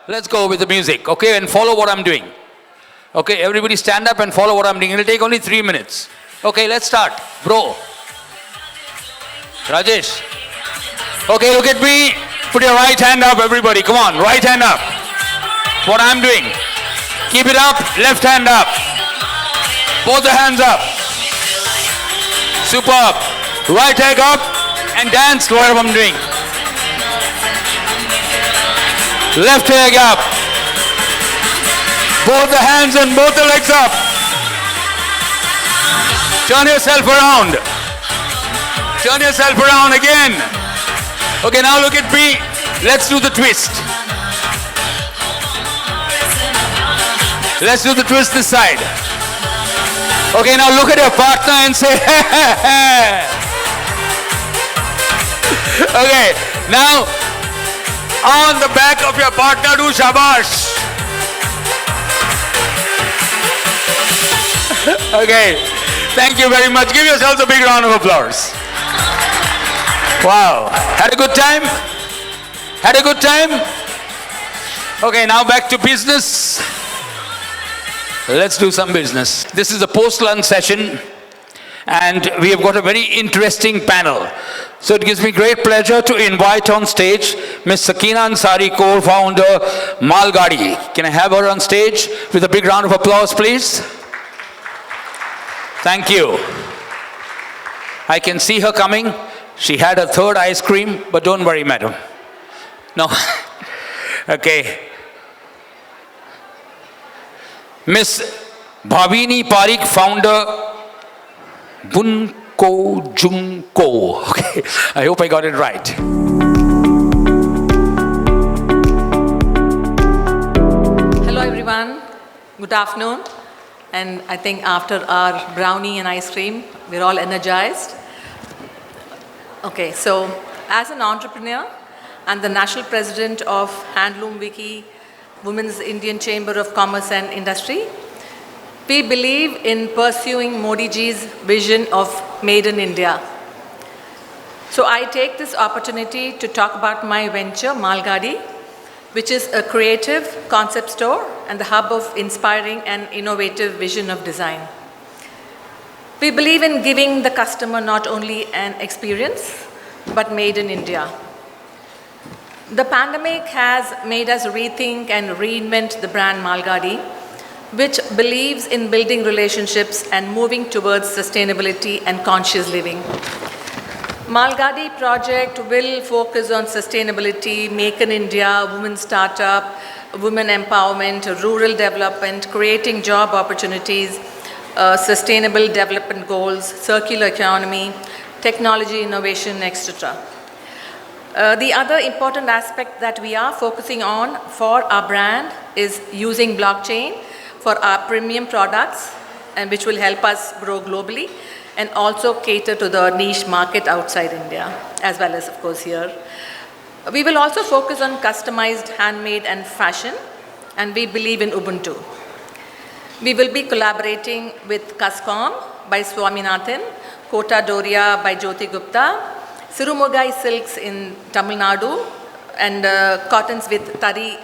let's go with the music, okay? And follow what I'm doing. Okay, everybody stand up and follow what I'm doing. It'll take only 3 minutes. Okay, let's start. Bro. Rajesh. Okay, look at me. Put your right hand up, everybody. Come on, right hand up. What I'm doing. Keep it up, left hand up. Both the hands up. Superb. Right leg up and dance whatever I'm doing. Left leg up. Both the hands and both the legs up. Turn yourself around. Turn yourself around again. Okay, now look at me. Let's do the twist. Let's do the twist this side. Okay, now look at your partner and say, okay, now on the back of your partner do shabash. Okay, thank you very much. Give yourselves a big round of applause. Wow, had a good time? Had a good time? Okay, now back to business. Let's do some business. This is a post-lunch session and we have got a very interesting panel. So it gives me great pleasure to invite on stage Ms. Sakina Ansari, co-founder MaalGaadi. Can I have her on stage with a big round of applause, please? Thank you. I can see her coming. She had her third ice cream, but don't worry, madam. No. Okay. Miss Bhavini Parikh, founder Bunko, Junko. Okay, I hope I got it right. Hello everyone, good afternoon. And I think after our brownie and ice cream, we're all energized. Okay, so as an entrepreneur, I'm the national president of Handloom WICCI, Women's Indian Chamber of Commerce and Industry. We believe in pursuing Modi ji's vision of Made in India. So I take this opportunity to talk about my venture, MaalGaadi, which is a creative concept store and the hub of inspiring and innovative vision of design. We believe in giving the customer not only an experience, but made in India. The pandemic has made us rethink and reinvent the brand MaalGaadi, which believes in building relationships and moving towards sustainability and conscious living. MaalGaadi project will focus on sustainability, Make in India, women startup, women empowerment, rural development, creating job opportunities, sustainable development goals, circular economy, technology innovation, etc. The other important aspect that we are focusing on for our brand is using blockchain for our premium products, and which will help us grow globally and also cater to the niche market outside India, as well as, of course, here. We will also focus on customized, handmade, and fashion, and we believe in Ubuntu. We will be collaborating with Kascom by Swaminathan, Kota Doria by Jyoti Gupta, Sirumogai silks in Tamil Nadu, and cottons with Tari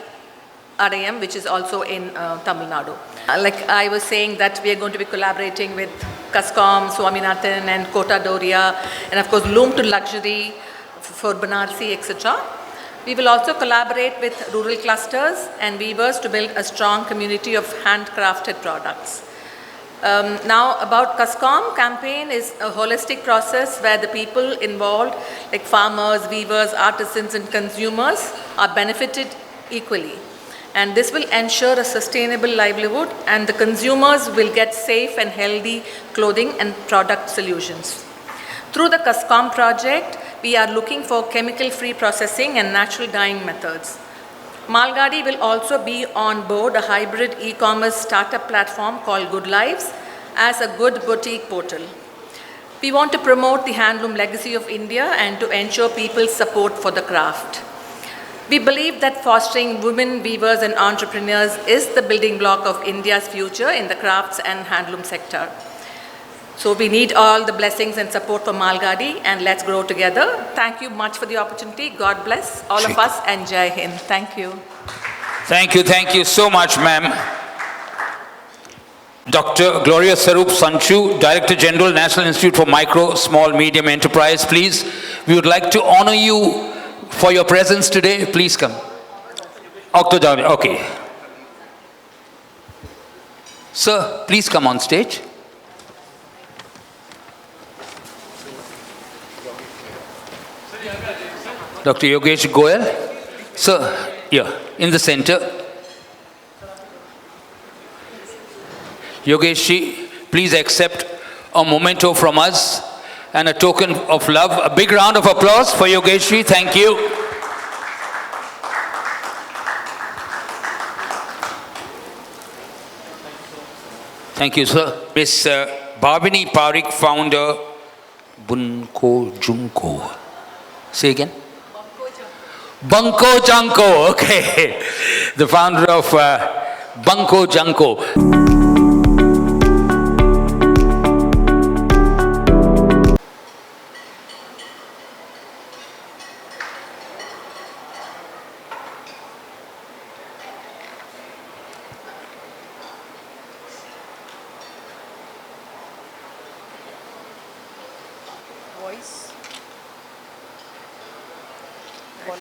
Arayam, which is also in Tamil Nadu. Like I was saying that we are going to be collaborating with Kascom, Swaminathan and Kota Doria, and of course Loom to Luxury for Banarsi, etc. We will also collaborate with rural clusters and weavers to build a strong community of handcrafted products. Now about Kascom campaign is a holistic process where the people involved, like farmers, weavers, artisans and consumers, are benefited equally. And this will ensure a sustainable livelihood, and the consumers will get safe and healthy clothing and product solutions. Through the Kascom project, we are looking for chemical-free processing and natural dyeing methods. MaalGaadi will also be on board a hybrid e-commerce startup platform called Good Lives as a good boutique portal. We want to promote the handloom legacy of India and to ensure people's support for the craft. We believe that fostering women weavers and entrepreneurs is the building block of India's future in the crafts and handloom sector. So we need all the blessings and support for MaalGaadi, and let's grow together. Thank you much for the opportunity. God bless all of us, and Jai Hind. Thank you. Thank you so much, ma'am. Dr. Gloria Sarup Sanchu, Director General, National Institute for Micro, Small, Medium Enterprise, please. We would like to honor you for your presence today. Please come. Octojavi, okay. Sir, please come on stage. Dr. Yogesh Goyal. Sir, here, in the center. Yogesh, please accept a memento from us and a token of love. A big round of applause for Yogesh. Thank you. Thank you, sir. Miss Bhavini Parikh, founder, Bunko Junko. Say again. Bunko Junko. Okay. The founder of Bunko Junko.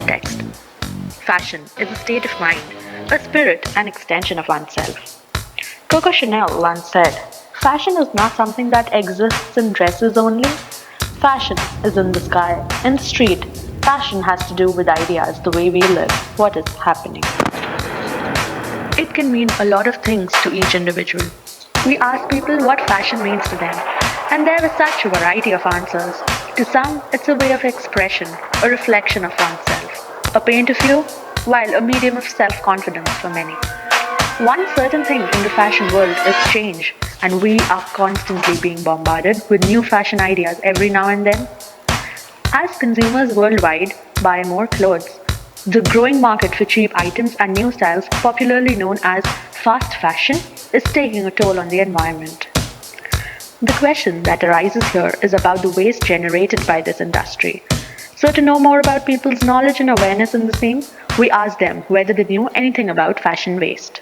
Text. Fashion is a state of mind, a spirit, an extension of oneself. Coco Chanel once said, "Fashion is not something that exists in dresses only. Fashion is in the sky, in the street. Fashion has to do with ideas, the way we live, what is happening." It can mean a lot of things to each individual. We ask people what fashion means to them, and there is such a variety of answers. To some, it's a way of expression, a reflection of oneself, a paint of you, while a medium of self-confidence for many. One certain thing in the fashion world is change, and we are constantly being bombarded with new fashion ideas every now and then. As consumers worldwide buy more clothes, the growing market for cheap items and new styles, popularly known as fast fashion, is taking a toll on the environment. The question that arises here is about the waste generated by this industry. So to know more about people's knowledge and awareness in the same, we asked them whether they knew anything about fashion waste.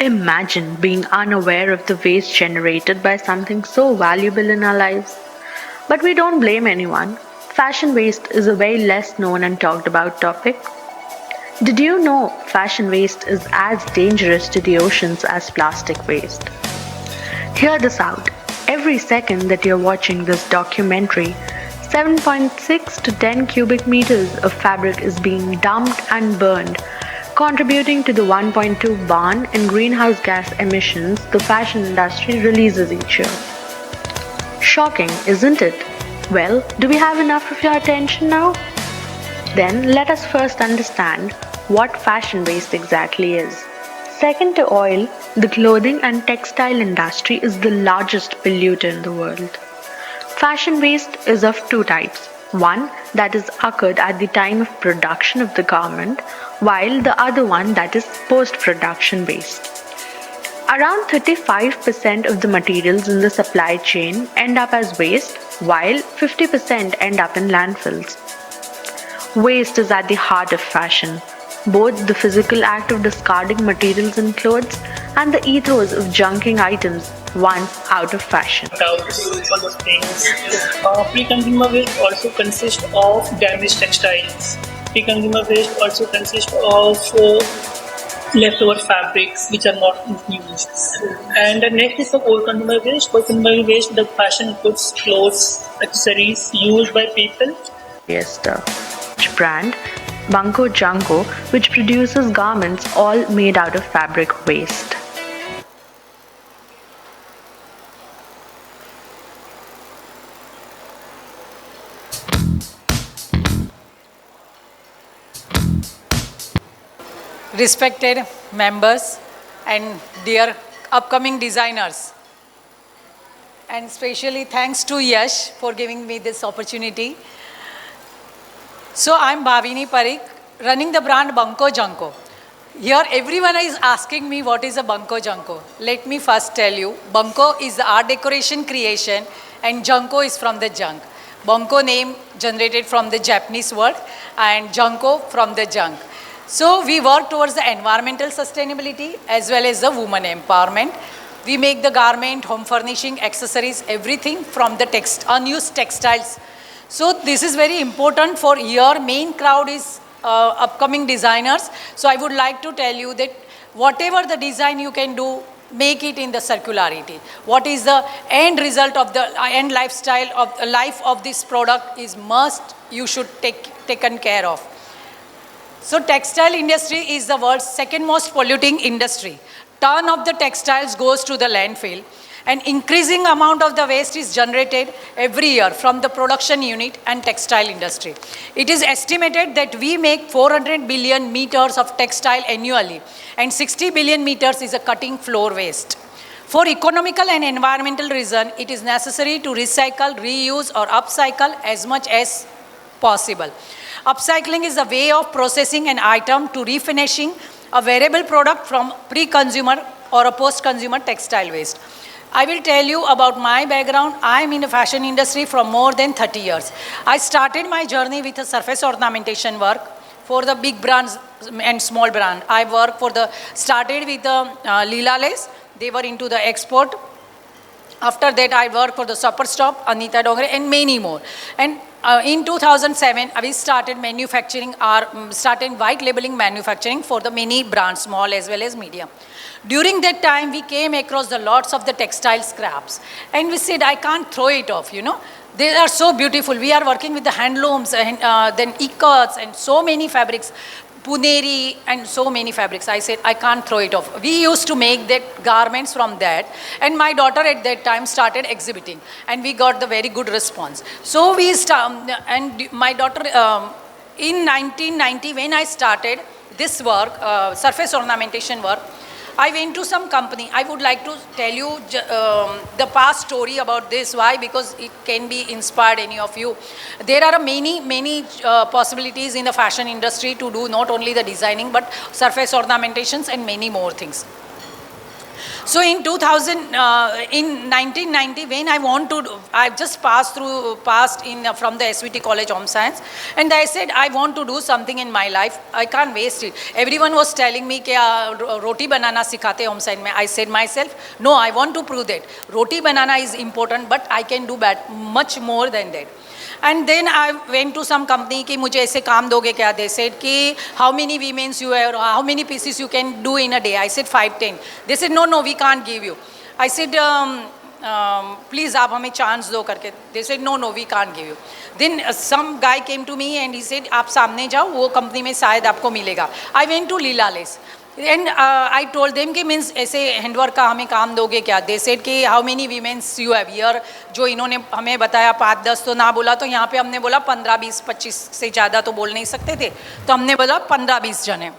Imagine being unaware of the waste generated by something so valuable in our lives. But we don't blame anyone. Fashion waste is a very less known and talked about topic. Did you know fashion waste is as dangerous to the oceans as plastic waste? Hear this out. Every second that you're watching this documentary, 7.6 to 10 cubic meters of fabric is being dumped and burned, contributing to the 1.2 barn in greenhouse gas emissions the fashion industry releases each year. Shocking, isn't it? Well, do we have enough of your attention now? Then let us first understand what fashion waste exactly is. Second to oil, the clothing and textile industry is the largest polluter in the world. Fashion waste is of two types. One that is occurred at the time of production of the garment, while the other one that is post-production waste. Around 35% of the materials in the supply chain end up as waste, while 50% end up in landfills. Waste is at the heart of fashion, both the physical act of discarding materials and clothes and the ethos of junking items once out of fashion. All those things. Pre-consumer waste also consists of damaged textiles. Pre-consumer waste also consists of leftover fabrics which are not used. And the next is the post-consumer waste. Post-consumer waste, the fashion goods, clothes, accessories used by people. Polyester brand Bunko Junko, which produces garments all made out of fabric waste. Respected members and dear upcoming designers, and especially thanks to Yash for giving me this opportunity. So I'm Bhavini Parikh, running the brand Bunko Junko. Here, everyone is asking me what is a Bunko Junko. Let me first tell you, Bunko is the art decoration creation and Junko is from the junk. Bunko name generated from the Japanese word and Junko from the junk. So we work towards the environmental sustainability as well as the woman empowerment. We make the garment, home furnishing, accessories, everything from the unused textiles. So this is very important for your main crowd is upcoming designers. So I would like to tell you that whatever the design you can do, make it in the circularity. What is the end result of the end lifestyle of life of this product is must you should taken care of. So textile industry is the world's second most polluting industry. Ton of the textiles goes to the landfill. An increasing amount of the waste is generated every year from the production unit and textile industry. It is estimated that we make 400 billion meters of textile annually and 60 billion meters is a cutting floor waste. For economical and environmental reason, it is necessary to recycle, reuse or upcycle as much as possible. Upcycling is a way of processing an item to refinishing a wearable product from pre-consumer or a post-consumer textile waste. I will tell you about my background. I am in the fashion industry for more than 30 years. I started my journey with a surface ornamentation work for the big brands and small brand. I started with the Leela Lace. They were into the export. After that, I worked for the Superstop, Anita Dongre, and many more. And in 2007, we started started white labeling manufacturing for the many brands, small as well as medium. During that time, we came across the lots of the textile scraps. And we said, I can't throw it off, you know. They are so beautiful. We are working with the handlooms and then ikats and so many fabrics. Puneri and so many fabrics. I said, I can't throw it off. We used to make that garments from that. And my daughter at that time started exhibiting. And we got the very good response. So and my daughter, in 1990, when I started this work, surface ornamentation work, I went to some company. I would like to tell you the past story about this. Why? Because it can be inspired any of you. There are many possibilities in the fashion industry to do not only the designing but surface ornamentations and many more things. So in 1990, when I just passed from the SVT College Home Science, and I said, I want to do something in my life. I can't waste it. Everyone was telling me that roti banana sikhate home science mein. I said myself, no, I want to prove that roti banana is important, but I can do much more than that. And then I went to some company कि मुझे ऐसे काम दोगे क्या? They said कि how many women's you have, how many pieces you can do in a day? I said 5-10. They said no, we can't give you. I said please आप हमें chance दो करके. They said no, we can't give you. Then some guy came to me and he said आप सामने जाओ, वो company में शायद आपको मिलेगा. I went to Leela Lace. And I told them कि means ऐसे हैंडवर्क का हमें काम दोगे क्या? They said कि how many women you have here? जो इन्होंने हमें बताया 5-10 तो ना बोला, तो यहाँ पे हमने बोला 15-20-25 से ज़्यादा तो बोल नहीं सकते थे, तो हमने बोला 15-20 जने.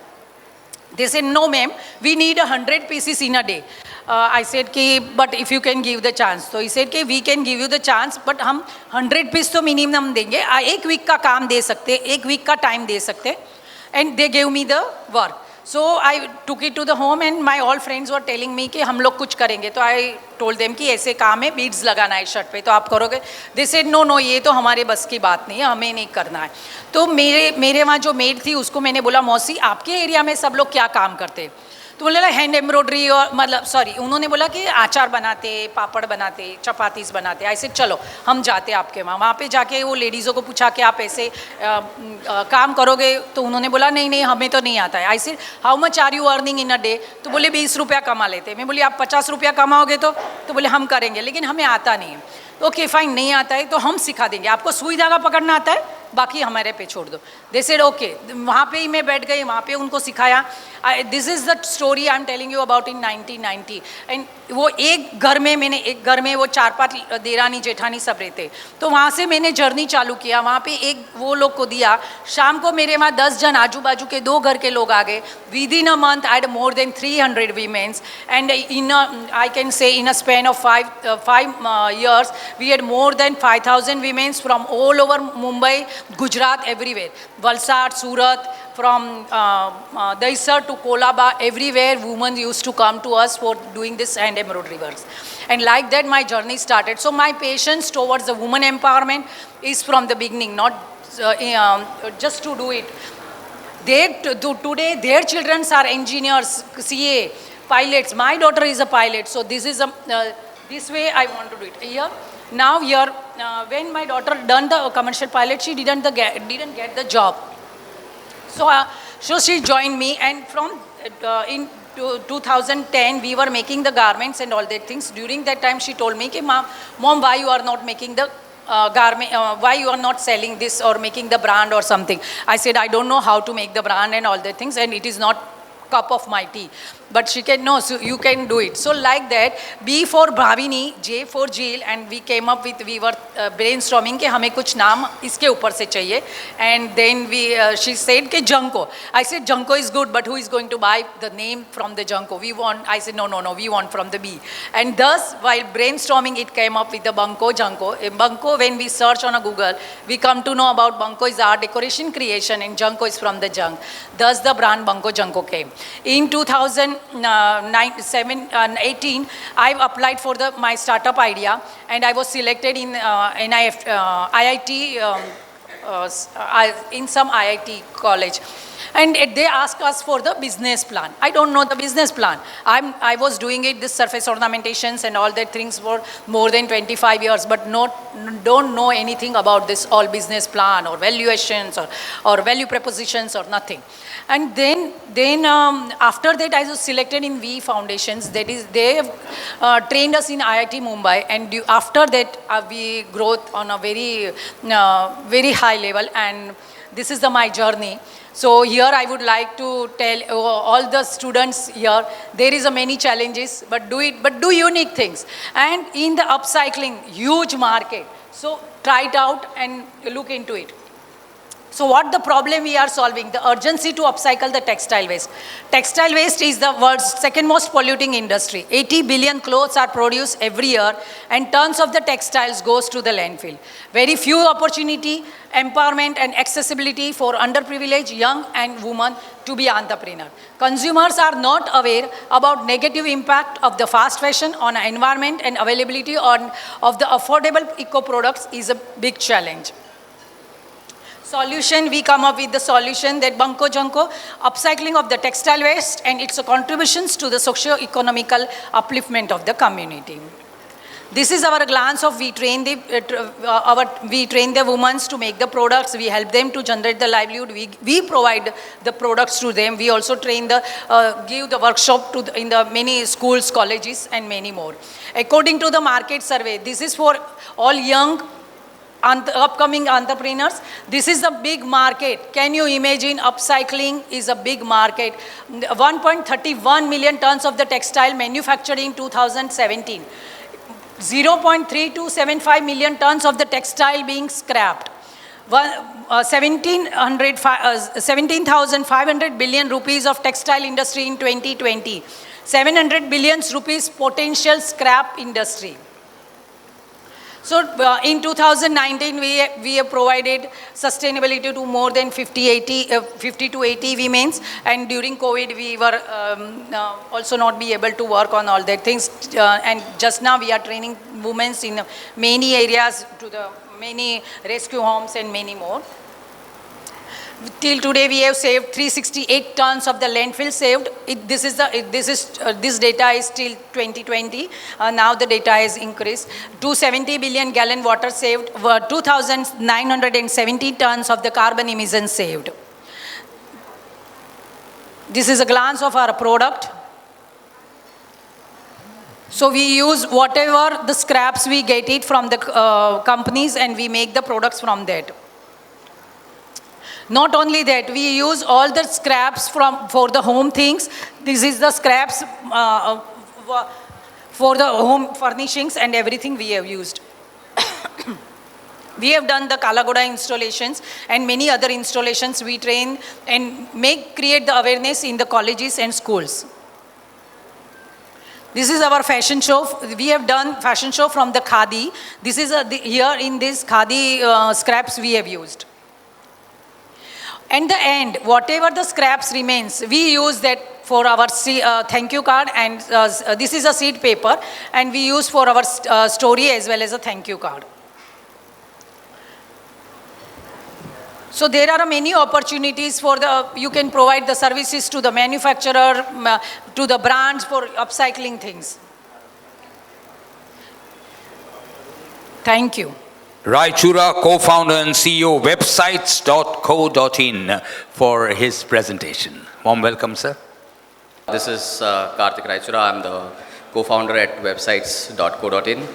They said no ma'am, we need 100 pieces in a day. I said कि but if you can give the chance. So he said कि we can give you the chance, but हम 100 piece तो minimum देंगे. एक week का काम दे सकते, एक week का time दे सकते. And they gave me the work. So I took it to the home and my all friends were telling me कि हम लोग कुछ करेंगे. तो I told them कि ऐसे काम है, beads लगाना है शर्ट पे, तो आप करोगे? They said no, ये तो हमारे बस की बात नहीं है, हमें नहीं करना है. तो मेरे वहाँ जो मेड थी उसको मैंने बोला मौसी आपके एरिया में सब लोग क्या काम करते हैं? तो बोले हैंड एम्ब्रॉयडरी और उन्होंने बोला कि आचार बनाते, पापड़ बनाते, चपातीस बनाते. ऐसे चलो हम जाते आपके वहाँ पे जाके वो लेडीज़ों को पूछा कि आप ऐसे काम करोगे? तो उन्होंने बोला नहीं हमें तो नहीं आता है. I said how much are you earning in a day? तो बोले 20 रुपया कमा लेते. मैं बोली आप 50 रुपया कमाओगे? तो बोले हम करेंगे, लेकिन हमें आता नहीं है. ओके फाइन, नहीं आता है तो हम सिखा देंगे. आपको सुई धागा पकड़ना आता है, बाकी हमारे पे छोड़ दो. They said okay. वहाँ पे ही मैं बैठ गई, वहाँ पे उनको सिखाया. This is the story I am telling you about in 1990. And वो एक घर में वो 4-5 देरानी जेठानी सब रहते. तो वहाँ से मैंने जर्नी चालू किया. वहाँ पे एक वो लोग को दिया. शाम को मेरे वहाँ 10 जन आजू बाजू के 2 घर के लोग आ गए. With in a month I had more than 300 women's. And I can say in a span of 5 years we had more than 5,000 women from all over Mumbai, Gujarat, everywhere. Valsad, Surat, Daisar to Kolaba, everywhere women used to come to us for doing this hand embroidery works. And like that my journey started. So my patience towards the woman empowerment is from the beginning, not just to do it. Today their children are engineers, CA, pilots. My daughter is a pilot, so this is this way I want to do it. Here, now here, when my daughter done the commercial pilot, she didn't get the job. So she joined me, and from in 2010 we were making the garments and all that things. During that time she told me, Mom, why you are not making the garment, why you are not selling this or making the brand or something. I said, I don't know how to make the brand and all that things, and it is not cup of my tea. But she can, no, so you can do it. So like that, B for Bhavini, J for Jill, and we came up with, we were brainstorming कि हमें कुछ नाम इसके ऊपर से चाहिए. And then she said कि Junko. I said Junko is good, but who is going to buy the name from the Junko? We want, I said no, we want from the B. And thus, while brainstorming, it came up with the Bunko, Junko. Bunko, when we search on a Google, we come to know about Bunko is art decoration creation, and Junko is from the junk. Thus the brand Bunko Junko came. In 2018, I applied for my startup idea, and I was selected in IIT, in some IIT college. And they asked us for the business plan. I don't know the business plan. I was doing it, this surface ornamentations and all that things for more than 25 years, but don't know anything about this all business plan or valuations or value propositions or nothing. And then after that, I was selected in V Foundations. That is, they have trained us in IIT Mumbai, and after that we growth on a very high level, and this is my journey. So here I would like to tell all the students here, there is many challenges, but do unique things. And in the upcycling, huge market. So try it out and look into it. So what the problem we are solving? The urgency to upcycle the textile waste. Textile waste is the world's second most polluting industry. 80 billion clothes are produced every year, and tons of the textiles goes to the landfill. Very few opportunity, empowerment and accessibility for underprivileged young and women to be entrepreneur. Consumers are not aware about negative impact of the fast fashion on environment, and availability of the affordable eco products is a big challenge. Solution, we come up with the solution that Bunko Junko, upcycling of the textile waste and its contributions to the socio-economical upliftment of the community. This is our glance of we train the women to make the products. We help them to generate the livelihood. We provide the products to them. We also train give the workshop in the many schools, colleges, and many more. According to the market survey, this is for all young upcoming entrepreneurs. This is a big market. Can you imagine? Upcycling is a big market. 1.31 million tons of the textile manufactured in 2017. 0.3275 million tons of the textile being scrapped. 17,500 billion rupees of textile industry in 2020. 700 billion rupees potential scrap industry. So in 2019, we have provided sustainability to more than 50 to 80 women, and during COVID, we were also not be able to work on all that things. And just now, we are training women in many areas, to the many rescue homes and many more. Till today, we have saved 368 tons of the landfill saved. This data is till 2020. Now the data has increased. 270 billion gallon water saved. 2,970 tons of the carbon emissions saved. This is a glance of our product. So we use whatever the scraps we get it from the companies, and we make the products from that. Not only that, we use all the scraps for the home things. This is the scraps for the home furnishings and everything we have used. We have done the Kalagoda installations and many other installations. We train and create the awareness in the colleges and schools. This is our fashion show. We have done fashion show from the khadi. This is here in this khadi scraps we have used. And the end, whatever the scraps remains, we use that for our thank you card, and this is a seed paper, and we use for our story as well as a thank you card. So there are many opportunities for you can provide the services to the manufacturer, to the brands for upcycling things. Thank you. Rai Chura, co-founder and CEO, websites.co.in, for his presentation. Warm welcome, sir. This is Karthik Raichura. I'm the co-founder at websites.co.in.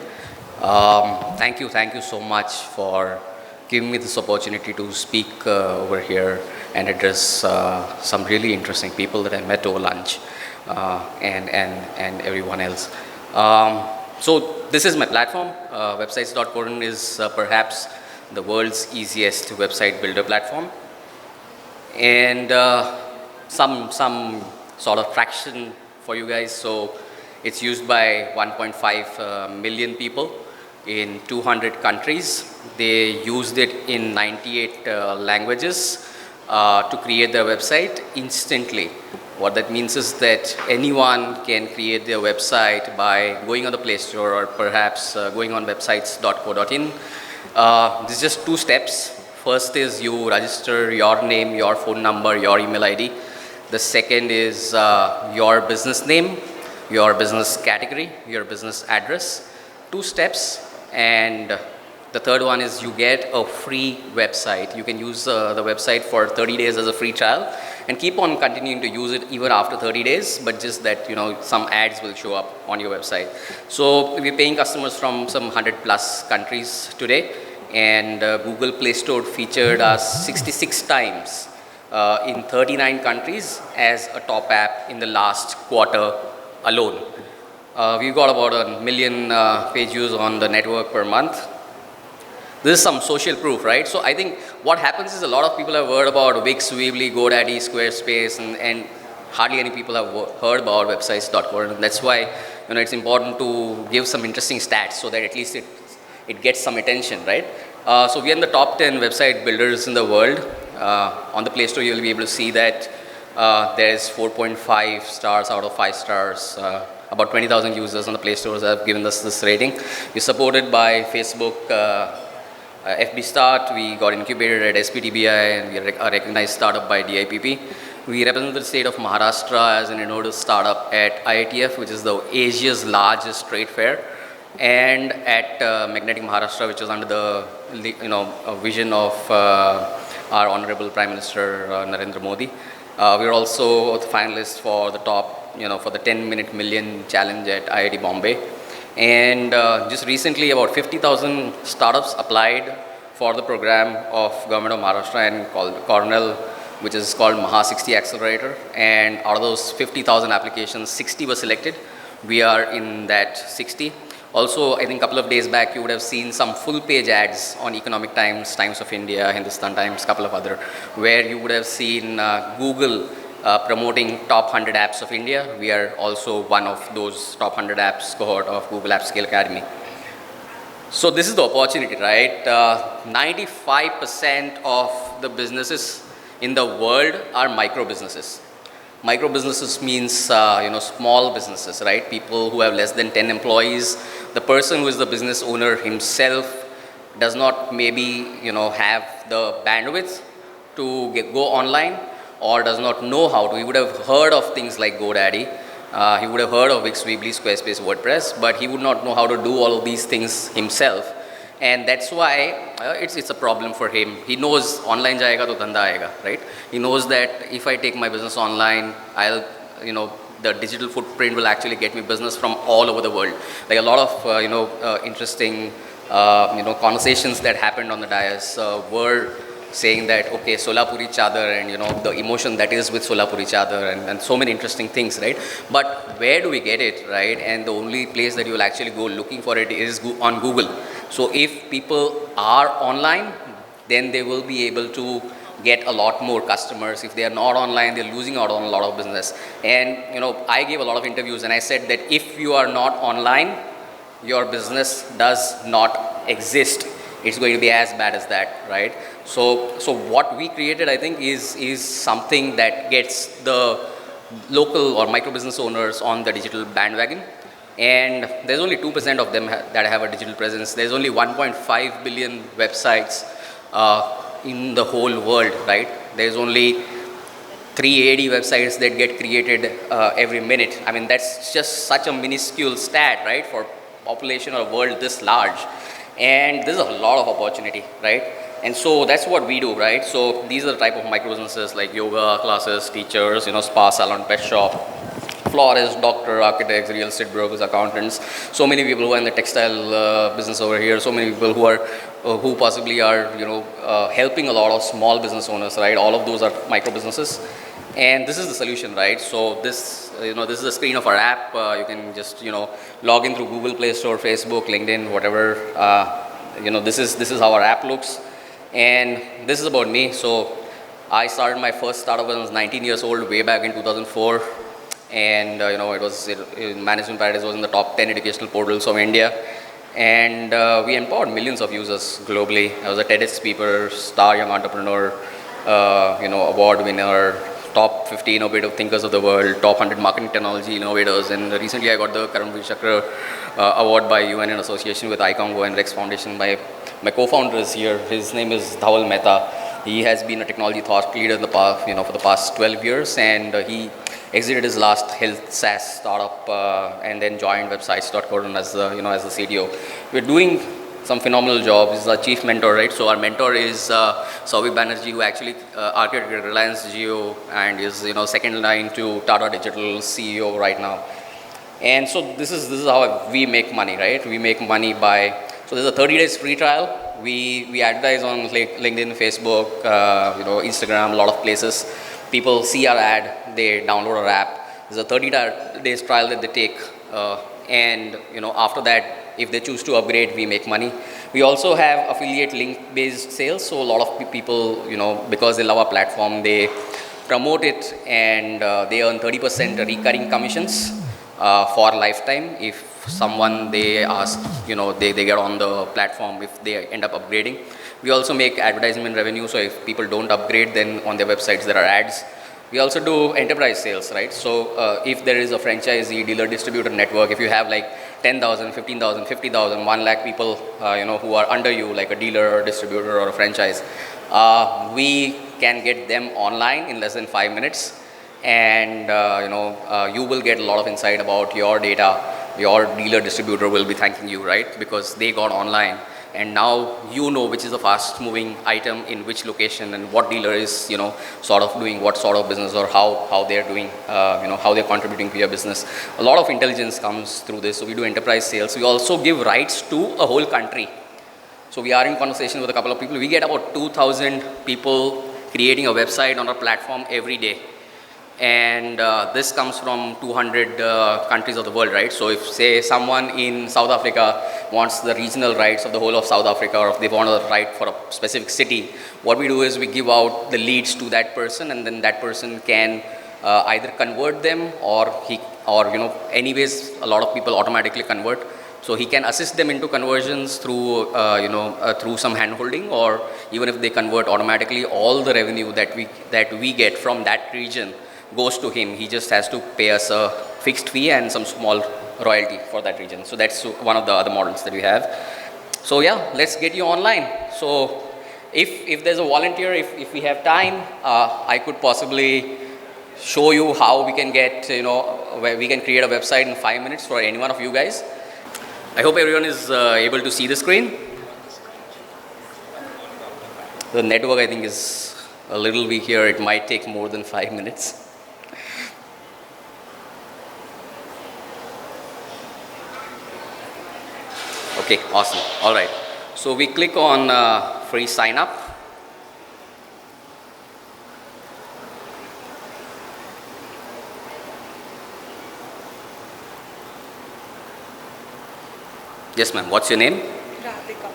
Thank you so much for giving me this opportunity to speak over here and address some really interesting people that I met over lunch and everyone else. So this is my platform. Websites.co.in is perhaps the world's easiest website builder platform, and some sort of traction for you guys. So it's used by 1.5 million people in 200 countries. They used it in 98 languages to create their website instantly. What that means is that anyone can create their website by going on the Play Store or perhaps going on websites.co.in. This is just 2 steps. First is you register your name, your phone number, your email ID. The second is your business name, your business category, your business address. 2 steps. And the third one is you get a free website. You can use the website for 30 days as a free trial and keep on continuing to use it even after 30 days, but just that, some ads will show up on your website. So we're paying customers from some 100 plus countries today, and Google Play Store featured us 66 times in 39 countries as a top app in the last quarter alone. We've got about 1 million page views on the network per month. This is some social proof, right? So I think what happens is a lot of people have heard about Wix, Weebly, GoDaddy, Squarespace, and hardly any people have heard about websites.co. And that's why it's important to give some interesting stats so that at least it gets some attention, right? So we are in the top 10 website builders in the world. On the Play Store, you'll be able to see that there's 4.5 stars out of 5 stars. About 20,000 users on the Play Stores have given us this rating. We're supported by Facebook, FB Start. We got incubated at SPTBI, and we are a recognized startup by DIPP. We represent the state of Maharashtra as an innovative startup at IITF, which is the Asia's largest trade fair, and at Magnetic Maharashtra, which is under the vision of our Honorable Prime Minister Narendra Modi. We are also the finalists for the top, for the 10-minute million challenge at IIT Bombay. And just recently, about 50,000 startups applied for the program of Government of Maharashtra and called Cornell, which is called Maha 60 Accelerator. And out of those 50,000 applications, 60 were selected. We are in that 60. Also, I think a couple of days back, you would have seen some full-page ads on Economic Times, Times of India, Hindustan Times, a couple of other, where you would have seen Google promoting top 100 apps of India. We are also one of those top 100 apps cohort of Google App Scale Academy. So this is the opportunity, right? 95% of the businesses in the world are micro businesses. Micro businesses means, small businesses, right? People who have less than 10 employees. The person who is the business owner himself does not maybe, have the bandwidth to go online, or does not know how to. He would have heard of things like GoDaddy. He would have heard of Wix, Weebly, Squarespace, WordPress, but he would not know how to do all of these things himself. And that's why it's a problem for him. He knows online jayega to dhanda aayega, right? He knows that if I take my business online, the digital footprint will actually get me business from all over the world. Like a lot of, interesting, conversations that happened on the dais were saying that, okay, Solapuri chadar and, the emotion that is with Solapuri chadar and so many interesting things, right? But where do we get it, right? And the only place that you will actually go looking for it is on Google. So if people are online, then they will be able to get a lot more customers. If they are not online, they're losing out on a lot of business. And, I gave a lot of interviews and I said that if you are not online, your business does not exist. it's going to be as bad as that, right? So what we created, I think, is something that gets the local or micro business owners on the digital bandwagon. And there's only 2% of them that have a digital presence. There's only 1.5 billion websites in the whole world, right? There's only 380 websites that get created every minute. I mean, that's just such a minuscule stat, right, for population or a world this large. And there's a lot of opportunity, right? And so that's what we do, right? So these are the type of micro businesses like yoga classes, teachers, spa, salon, pet shop, florists, doctor, architects, real estate brokers, accountants. So many people who are in the textile business over here. So many people who possibly are, helping a lot of small business owners, right? All of those are micro businesses. And this is the solution, right? So this, this is the screen of our app. You can just, log in through Google Play Store, Facebook, LinkedIn, whatever. This is how our app looks. And this is about me. So I started my first startup when I was 19 years old, way back in 2004. And, Management Paradise was in the top 10 educational portals of India. And we empowered millions of users globally. I was a TEDx speaker, star young entrepreneur, award winner, top 50 innovative thinkers of the world, top 100 marketing technology innovators. And recently I got the Karamveer Chakra award by UN in association with iCongo and Rex Foundation. My co-founder is here. His name is Dhawal Mehta. He has been a technology thought leader in the past, for the past 12 years. And he exited his last health SaaS startup and then joined websites.co as the CTO. We're doing some phenomenal job. He's our chief mentor, right? So our mentor is Sauvik Banerjee, who actually architected Reliance Jio and is second line to Tata Digital CEO right now. And so this is how we make money, right? We make money by, so there's a 30 days free trial. We advertise on LinkedIn, Facebook, Instagram, a lot of places. People see our ad, they download our app. There's a 30 days trial that they take, and after that, if they choose to upgrade, we make money. We also have affiliate link-based sales. So a lot of people, because they love our platform, they promote it and they earn 30% recurring commissions for lifetime. If someone they ask, they get on the platform if they end up upgrading. We also make advertisement revenue. So if people don't upgrade, then on their websites there are ads. We also do enterprise sales, right? So if there is a franchisee, dealer, distributor network, if you have like 10,000, 15,000, 50,000, 1 lakh people, who are under you, like a dealer or distributor or a franchise, we can get them online in less than 5 minutes. And, you will get a lot of insight about your data. Your dealer distributor will be thanking you, right? Because they got online. And now which is a fast moving item in which location and what dealer is, sort of doing what sort of business or how they're doing, how they're contributing to your business. A lot of intelligence comes through this. So we do enterprise sales. We also give rights to a whole country. So we are in conversation with a couple of people. We get about 2,000 people creating a website on our platform every day. And this comes from 200 countries of the world, right? So if, say, someone in South Africa wants the regional rights of the whole of South Africa, or if they want a right for a specific city, what we do is we give out the leads to that person, and then that person can either convert them or anyways, a lot of people automatically convert. So he can assist them into conversions through, through some hand-holding, or even if they convert automatically, all the revenue that we get from that region goes to him. He just has to pay us a fixed fee and some small royalty for that region. So that's one of the other models that we have. So yeah, let's get you online. So if there's a volunteer, if we have time, I could possibly show you how we can get, where we can create a website in 5 minutes for any one of you guys. I hope everyone is able to see the screen. The network, I think, is a little weak here. It might take more than 5 minutes. Okay, awesome. All right. So we click on free sign up. Yes, ma'am. What's your name? Radhika.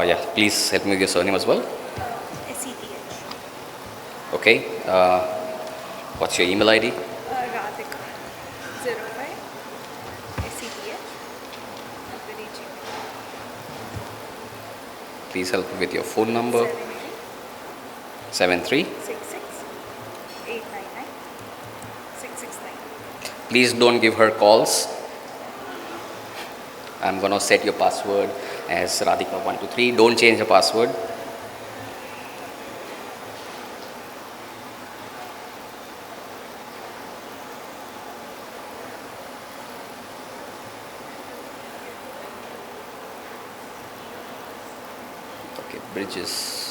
Yeah, please help me with your surname as well. SETH. Okay. What's your email ID? Radhika. 05. SETH. Please help me with your phone number. 73 Please don't give her calls. I'm going to set your password as Radhika123. Don't change the password. Okay, bridges.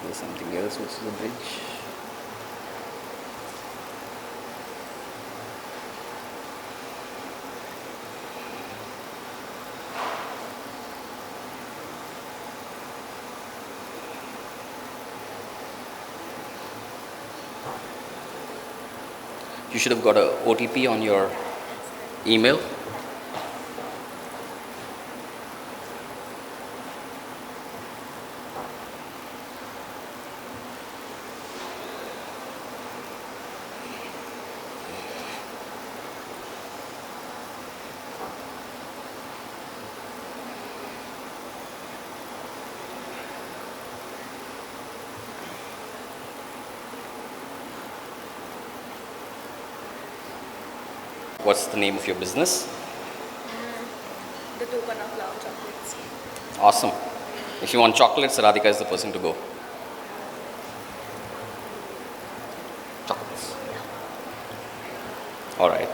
There's something else which is a bridge. You should have got a OTP on your email. What's the name of your business? The Token of Love chocolates. Awesome. If you want chocolates, Radhika is the person to go. Chocolates. All right.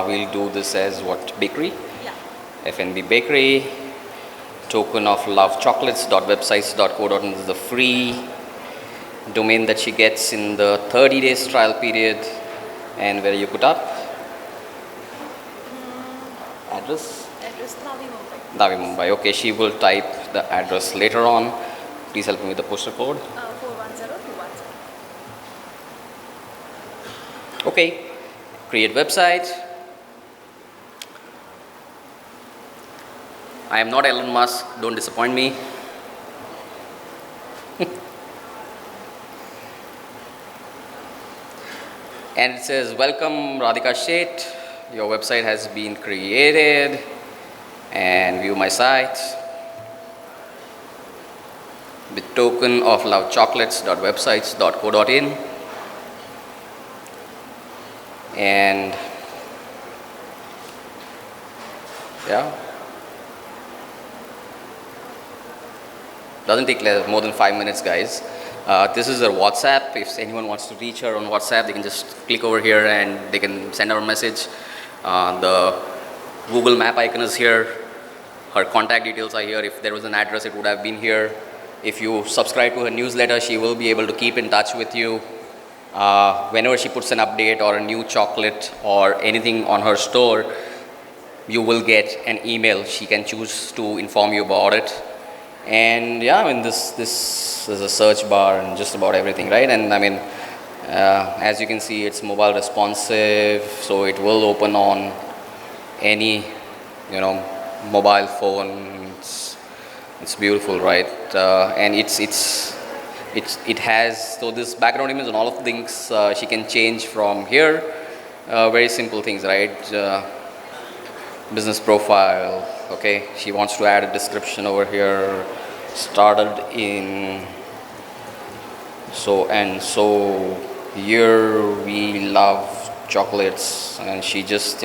We'll do this as what? Bakery? Yeah. FNB Bakery. Token of Love chocolates.websites.co.in is the free domain that she gets in the 30 days trial period. And where you put up? Address? Address Navi Mumbai. Navi Mumbai. Okay, she will type the address later on. Please help me with the postal code. 410210. Okay, create website. I am not Elon Musk, don't disappoint me. And it says, welcome Radhika Sheth. Your website has been created. And view my site. The token of love chocolates.websites.co.in. And yeah, doesn't take more than 5 minutes, guys. This is her WhatsApp. If anyone wants to reach her on WhatsApp, they can just click over here and they can send her a message. The Google map icon is here. Her contact details are here. If there was an address, it would have been here. If you subscribe to her newsletter, she will be able to keep in touch with you. Whenever she puts an update or a new chocolate or anything on her store, you will get an email. She can choose to inform you about it. And yeah, I mean, this is a search bar and just about everything, right? And I mean, as you can see, it's mobile responsive, so it will open on any, mobile phone. It's beautiful, right? And it has, so this background image and all of the things she can change from here. Very simple things, right? Business profile. Okay, she wants to add a description over here. Started in so and so year, we love chocolates, and she just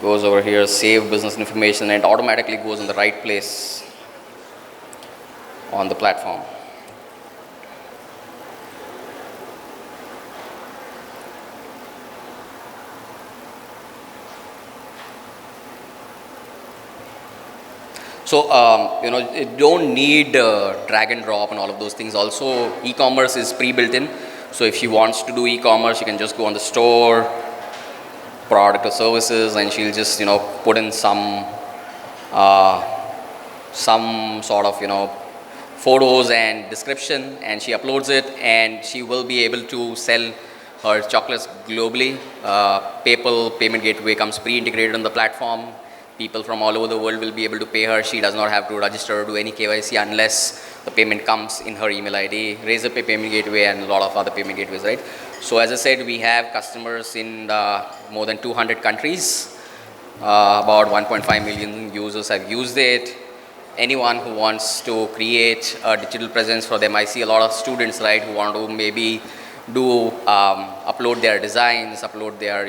goes over here, save business information, and it automatically goes in the right place on the platform. So, you don't need drag and drop and all of those things. Also, e-commerce is pre-built in. So, if she wants to do e-commerce, she can just go on the store, product or services, and she'll just, put in some sort of, photos and description, and she uploads it, and she will be able to sell her chocolates globally. PayPal payment gateway comes pre-integrated on the platform. People from all over the world will be able to pay her. She does not have to register or do any KYC unless the payment comes in her email ID. Razorpay payment gateway and a lot of other payment gateways, right? So as I said, we have customers in more than 200 countries. About 1.5 million users have used it. Anyone who wants to create a digital presence for them, I see a lot of students, right, who want to maybe upload their designs, upload their,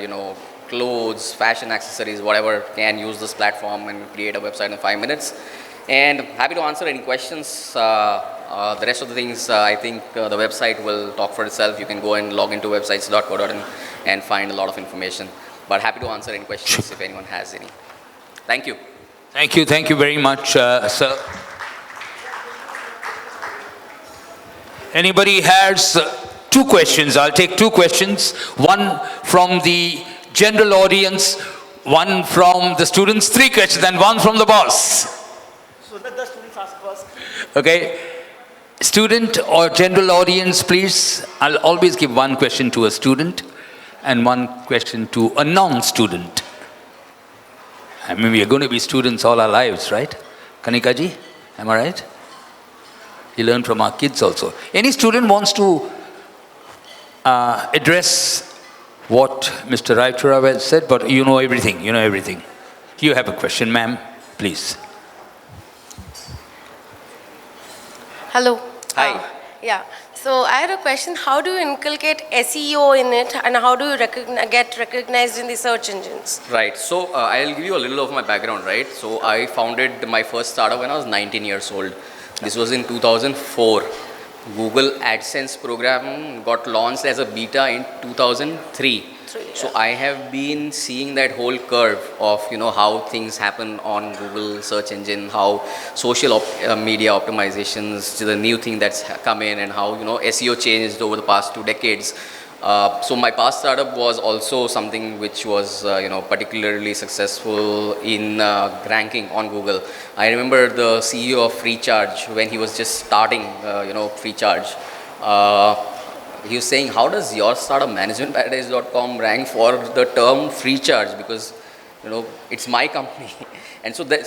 clothes, fashion accessories, whatever, can use this platform and create a website in 5 minutes. And happy to answer any questions. The rest of the things, I think the website will talk for itself. You can go and log into websites.co.in and find a lot of information. But happy to answer any questions if anyone has any. Thank you. Thank you very much, sir. Anybody has 2 questions? I'll take 2 questions. One from the general audience, one from the students, 3 questions, and one from the boss. So let the students ask first. Okay. Student or general audience, please. I'll always give 1 question to a student and 1 question to a non-student. I mean, we are going to be students all our lives, right? Kanika ji, am I right? We learn from our kids also. Any student wants to address what Mr. Raiturav said, but you know everything, You have a question, ma'am, please. Hello. Hi. Yeah. So I had a question. How do you inculcate SEO in it, and how do you get recognized in the search engines? Right. So I'll give you a little of my background, right? So I founded my first startup when I was 19 years old. This was in 2004. Google AdSense program got launched as a beta in 2003. So I have been seeing that whole curve of how things happen on Google search engine, how social media optimizations, the new thing that's come in, and how SEO changed over the past 2 decades. So my past startup was also something which was particularly successful in ranking on Google. I remember the CEO of Freecharge when he was just starting Freecharge. He was saying, how does your startup managementparadise.com rank for the term free charge? Because, it's my company. And so, there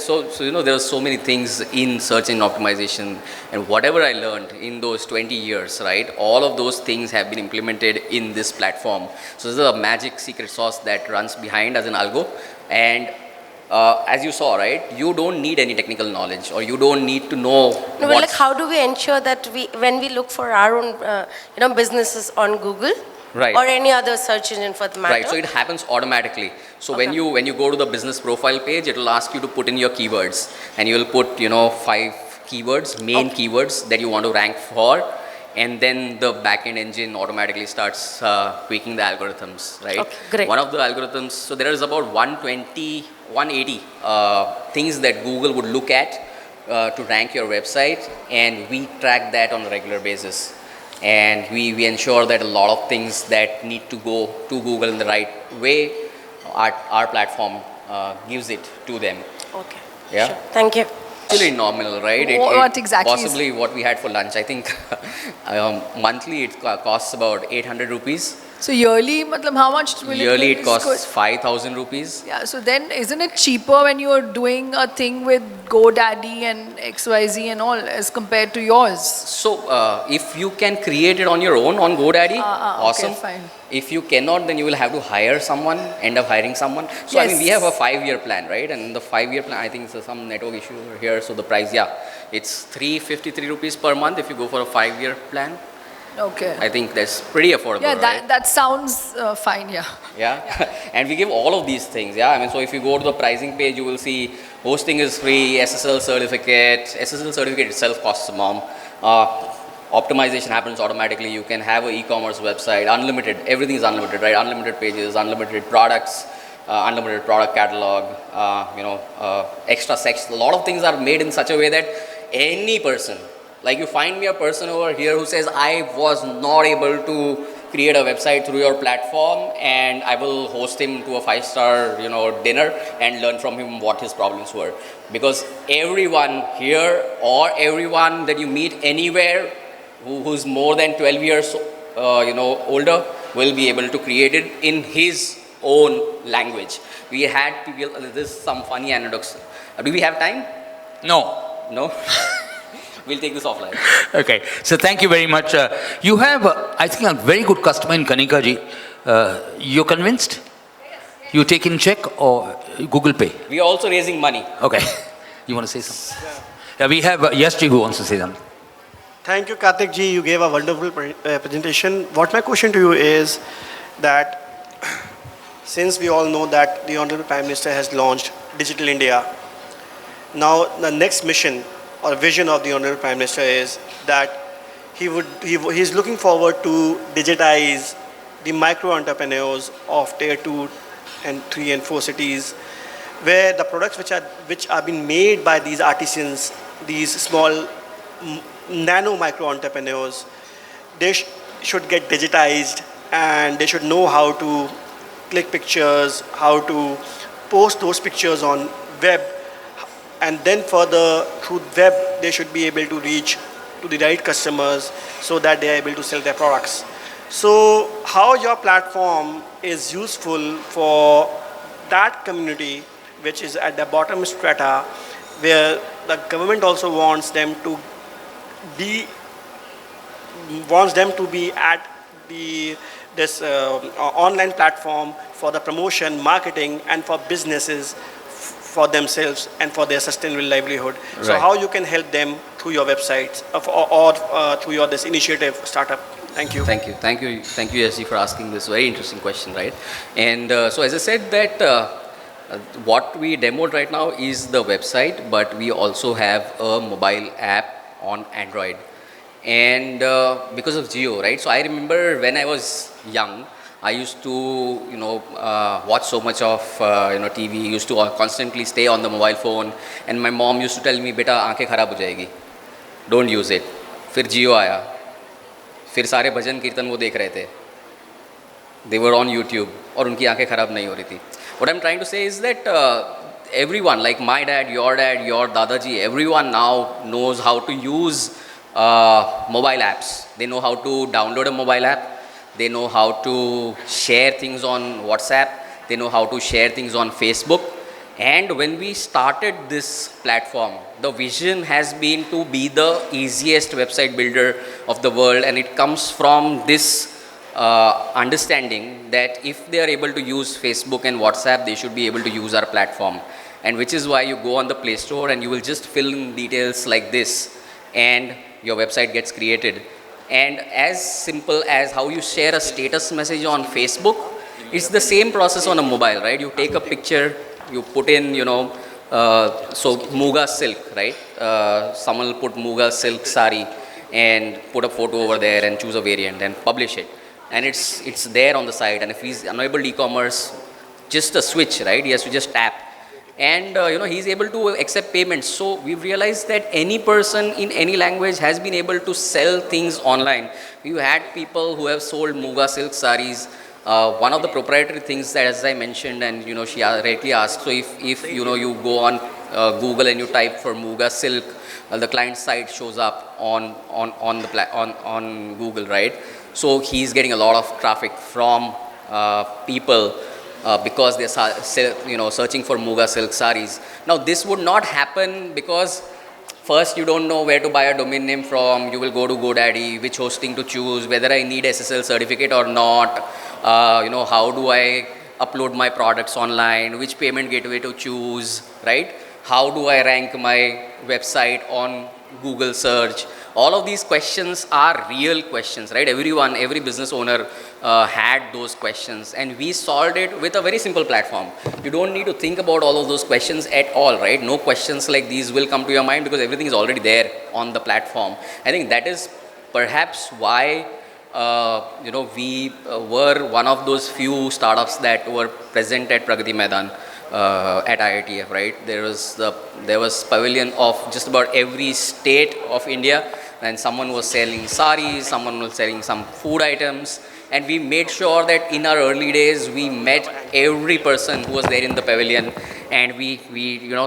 are so many things in search engine optimization, and whatever I learned in those 20 years, right, all of those things have been implemented in this platform. So this is a magic secret sauce that runs behind as an algo. And as you saw, right, you don't need any technical knowledge, or you don't need to know. No, but how do we ensure that when we look for our own, businesses on Google, right, or any other search engine for the matter? Right. So it happens automatically. So when you go to the business profile page, it will ask you to put in your keywords, and you will put 5 keywords, main keywords that you want to rank for. And then the backend engine automatically starts tweaking the algorithms, right? Okay, great. One of the algorithms, so there is about 120, 180 things that Google would look at to rank your website, and we track that on a regular basis. And we ensure that a lot of things that need to go to Google in the right way, our platform gives it to them. Okay. Yeah. Sure. Thank you. Actually nominal, right? What exactly possibly what we had for lunch. I think monthly it costs about 800 rupees. So yearly, how much will Yearly it it costs 5,000 rupees. Yeah, so then isn't it cheaper when you're doing a thing with GoDaddy and XYZ and all as compared to yours? So if you can create it on your own on GoDaddy, awesome. Okay, fine. If you cannot, then you will have to hire someone, end up hiring someone. So I mean, we have a 5-year plan, right? And the 5-year plan, I think there's some network issue over here. So the price, it's 353 rupees per month if you go for a 5-year plan. Okay. I think that's pretty affordable, Yeah, right? that sounds fine, yeah. Yeah. And we give all of these things, I mean, so if you go to the pricing page, you will see hosting is free, SSL certificate itself costs a bomb. Optimization happens automatically. You can have an e-commerce website, unlimited, everything is unlimited, right? Unlimited pages, unlimited products, unlimited product catalog, extra sections. A lot of things are made in such a way that any person, like you find me a person over here who says, I was not able to create a website through your platform, and I will host him to a 5-star, dinner and learn from him what his problems were. Because everyone here or everyone that you meet anywhere who's more than 12 years, older will be able to create it in his own language. We had people, this is some funny anecdotes. Do we have time? No. No? We'll take this offline. Okay, so thank you very much. You have, I think, a very good customer in Kanika ji. You're convinced? You take in check or Google Pay? We are also raising money. Okay. You want to say something? Yeah, we have Yash ji who wants to say something. Thank you, Karthik ji. You gave a wonderful presentation. What my question to you is that since we all know that the Honorable Prime Minister has launched Digital India, now the next mission or vision of the Honorable Prime Minister is that he's looking forward to digitize the micro entrepreneurs of tier 2 and 3 and 4 cities, where the products which are being made by these artisans, these small nano micro entrepreneurs, they should get digitized and they should know how to click pictures, how to post those pictures on web, and then further through web they should be able to reach to the right customers so that they are able to sell their products. So how your platform is useful for that community which is at the bottom strata, where the government also wants them to be at this online platform for the promotion, marketing, and for businesses for themselves and for their sustainable livelihood. Right. So how you can help them through your websites or through your this initiative startup? Thank you. Thank you, SG, for asking this very interesting question, right? And so as I said that what we demoed right now is the website, but we also have a mobile app on Android. And because of Jio, right? So I remember when I was young, I used to, watch so much of, TV, used to constantly stay on the mobile phone. And my mom used to tell me, beta, aankhein kharab ho jayegi. Don't use it. Fir Jio aaya. Fir sare bhajan kirtan wo dekh rahe the. They were on YouTube. Aur unki aankhein kharab nahi ho rahi thi. What I'm trying to say is that everyone, like my dad, your dadaji, everyone now knows how to use mobile apps. They know how to download a mobile app. They know how to share things on WhatsApp. They know how to share things on Facebook. And when we started this platform, the vision has been to be the easiest website builder of the world. And it comes from this understanding that if they are able to use Facebook and WhatsApp, they should be able to use our platform. And which is why you go on the Play Store and you will just fill in details like this and your website gets created. And as simple as how you share a status message on Facebook, it's the same process on a mobile, right? You take a picture, you put in, so Muga silk, right? Someone will put Muga silk sari and put a photo over there and choose a variant and publish it. And it's there on the site. And if he's enabled e-commerce, just a switch, right? He has to just tap. And he's able to accept payments. So we've realized that any person in any language has been able to sell things online. We've had people who have sold Muga silk saris. One of the proprietary things that, as I mentioned, and she rightly asked, so if you go on Google and you type for Muga silk, the client site shows up on Google, right? So he's getting a lot of traffic from people because they're searching for Muga silk saris. Now this would not happen because first you don't know where to buy a domain name from. You will go to GoDaddy, which hosting to choose, whether I need SSL certificate or not. How do I upload my products online, which payment gateway to choose, right? How do I rank my website on Google search? All of these questions are real questions, right? Every business owner had those questions, and we solved it with a very simple platform. You don't need to think about all of those questions at all, right? No questions like these will come to your mind because everything is already there on the platform. I think that is perhaps why we were one of those few startups that were present at Pragati Maidan at IITF, right? There was pavilion of just about every state of India, and someone was selling saris, someone was selling some food items, and we made sure that in our early days we met every person who was there in the pavilion, and we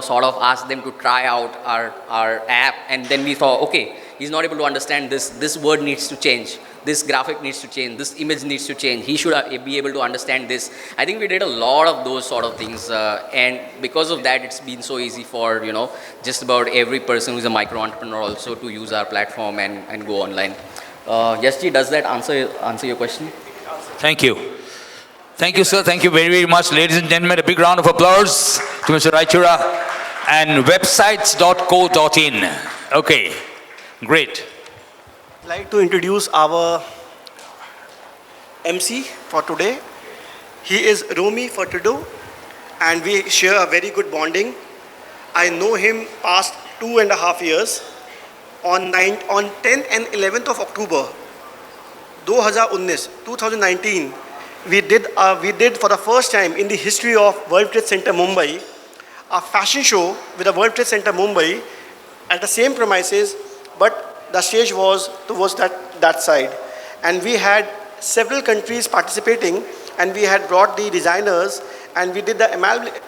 sort of asked them to try out our app, and then we thought, okay, he's not able to understand this word needs to change, this graphic needs to change, this image needs to change, he should be able to understand this. I think we did a lot of those sort of things, and because of that, it's been so easy for, just about every person who's a micro entrepreneur also to use our platform and go online. Yes, Ji, does that answer your question? Thank you. Thank you, sir. Thank you very, very much. Ladies and gentlemen, a big round of applause to Mr. Raichura and websites.co.in. Okay, great. I'd like to introduce our MC for today. He is Romy for today, and we share a very good bonding. I know him past 2.5 years. On 10th and 11th of October 2019, we did for the first time in the history of World Trade Center Mumbai a fashion show with the World Trade Center Mumbai at the same premises, but the stage was towards that side, and we had several countries participating, and we had brought the designers, and we did the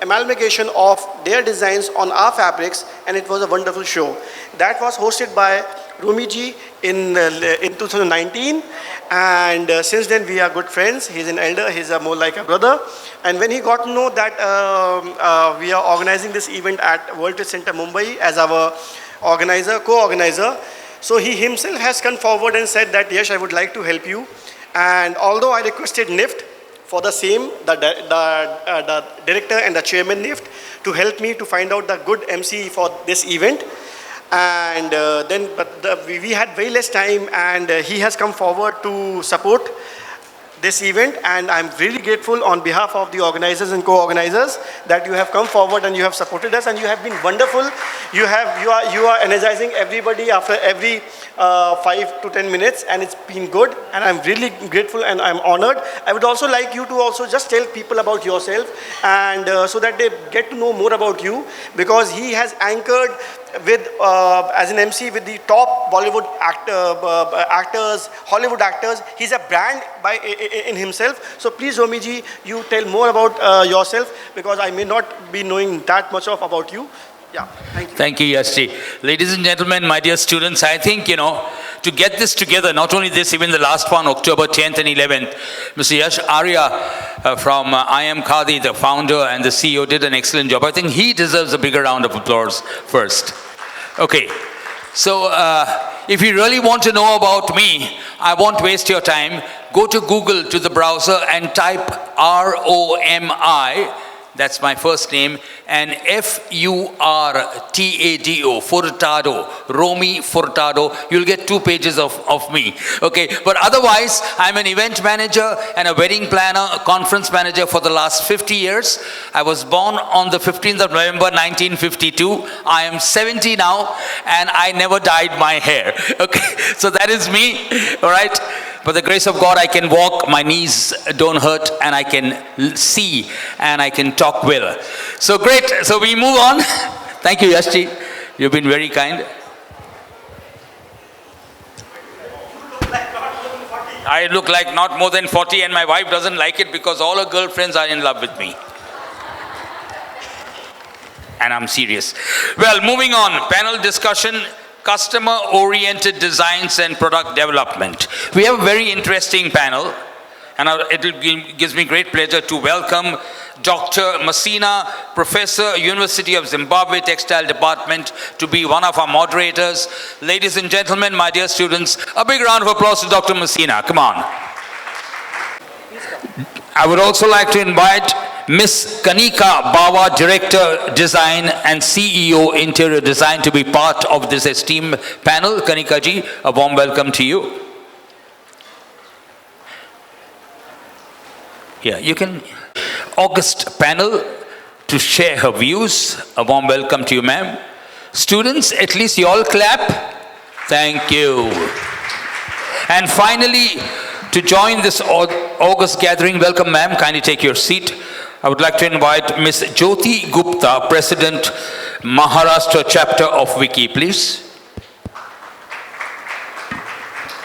amalgamation of their designs on our fabrics, and it was a wonderful show. That was hosted by Rumiji in 2019, and since then we are good friends. He's an elder, he's more like a brother. And when he got to know that we are organizing this event at World Trade Center Mumbai as our co-organizer, so he himself has come forward and said that, yes, I would like to help you. And although I requested NIFT for the same, the director and the chairman NIFT, to help me to find out the good MC for this event. And we had very less time, and he has come forward to support this event, and I'm really grateful on behalf of the organizers and co-organizers that you have come forward and you have supported us, and you have been wonderful. You are energizing everybody after every 5 to 10 minutes, and it's been good, and I'm really grateful and I'm honored. I would also like you to also just tell people about yourself, and so that they get to know more about you, because he has anchored with as an MC with the top Bollywood actors, Hollywood actors. He's a brand in himself. So please, Romiji, you tell more about yourself, because I may not be knowing that much about you. Yeah, thank you. Thank you, Yashi. Ladies and gentlemen, my dear students, I think, to get this together, not only this, even the last one, October 10th and 11th, Mr. Yash Arya from MaalGaadi, the founder and the CEO, did an excellent job. I think he deserves a bigger round of applause first. Okay, so if you really want to know about me, I won't waste your time. Go to Google, to the browser, and type ROMI, that's my first name, and FURTADO, Furtado, Romy Furtado. You'll get 2 pages of me. Okay, but otherwise, I'm an event manager and a wedding planner, a conference manager for the last 50 years. I was born on the 15th of November, 1952. I am 70 now, and I never dyed my hair. Okay, so that is me, all right? By the grace of God, I can walk, my knees don't hurt, and I can see, and I can talk well. So great, so we move on. Thank you, Yashji. You've been very kind. I look like not more than 40, and my wife doesn't like it because all her girlfriends are in love with me. And I'm serious. Well, moving on, panel discussion. Customer-oriented designs and product development. We have a very interesting panel, and it gives me great pleasure to welcome Dr. Masina, Professor, University of Zimbabwe Textile Department, to be one of our moderators. Ladies and gentlemen, my dear students, a big round of applause to Dr. Masina. Come on. I would also like to invite Ms. Kanika, Bawa, Director Design and CEO Interior Design, to be part of this esteemed panel. Kanika ji, a warm welcome to you. Yeah, you can. August panel to share her views. A warm welcome to you, ma'am. Students, at least you all clap. Thank you. And finally, to join this August gathering, welcome, ma'am. Kindly take your seat. I would like to invite Ms. Jyoti Gupta, President, Maharashtra Chapter of WICCI, please.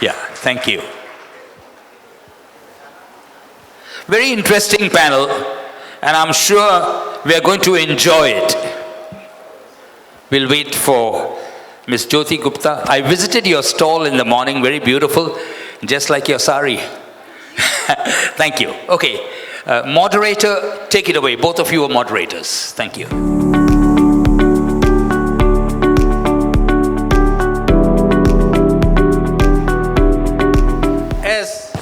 Yeah, thank you. Very interesting panel, and I'm sure We are going to enjoy it. We'll wait for Miss Jyoti Gupta. I visited your stall in the morning, very beautiful, just like your sari. Thank you. Okay. Moderator, take it away. Both of you are moderators. Thank you. As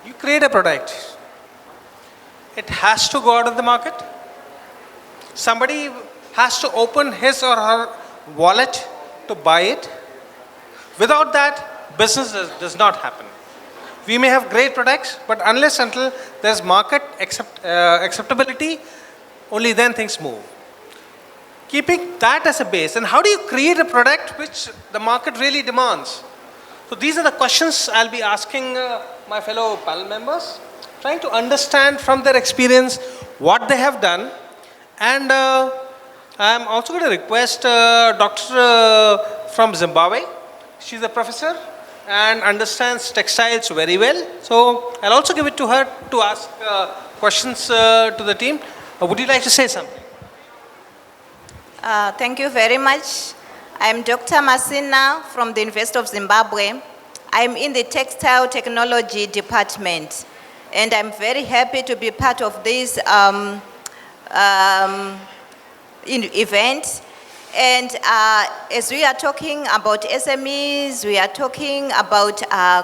you create a product, it has to go out of the market. Somebody has to open his or her wallet to buy it. Without that, business does not happen. We may have great products, but unless until there's market acceptability, only then things move. Keeping that as a base, and how do you create a product which the market really demands? So these are the questions I'll be asking my fellow panel members, trying to understand from their experience what they have done. And I'm also going to request Doctor from Zimbabwe. She's a professor and understands textiles very well. So I'll also give it to her to ask questions to the team. Would you like to say something? Thank you very much. I'm Dr. Masina from the University of Zimbabwe. I'm in the Textile Technology Department, and I'm very happy to be part of this event. And as we are talking about SMEs, we are talking about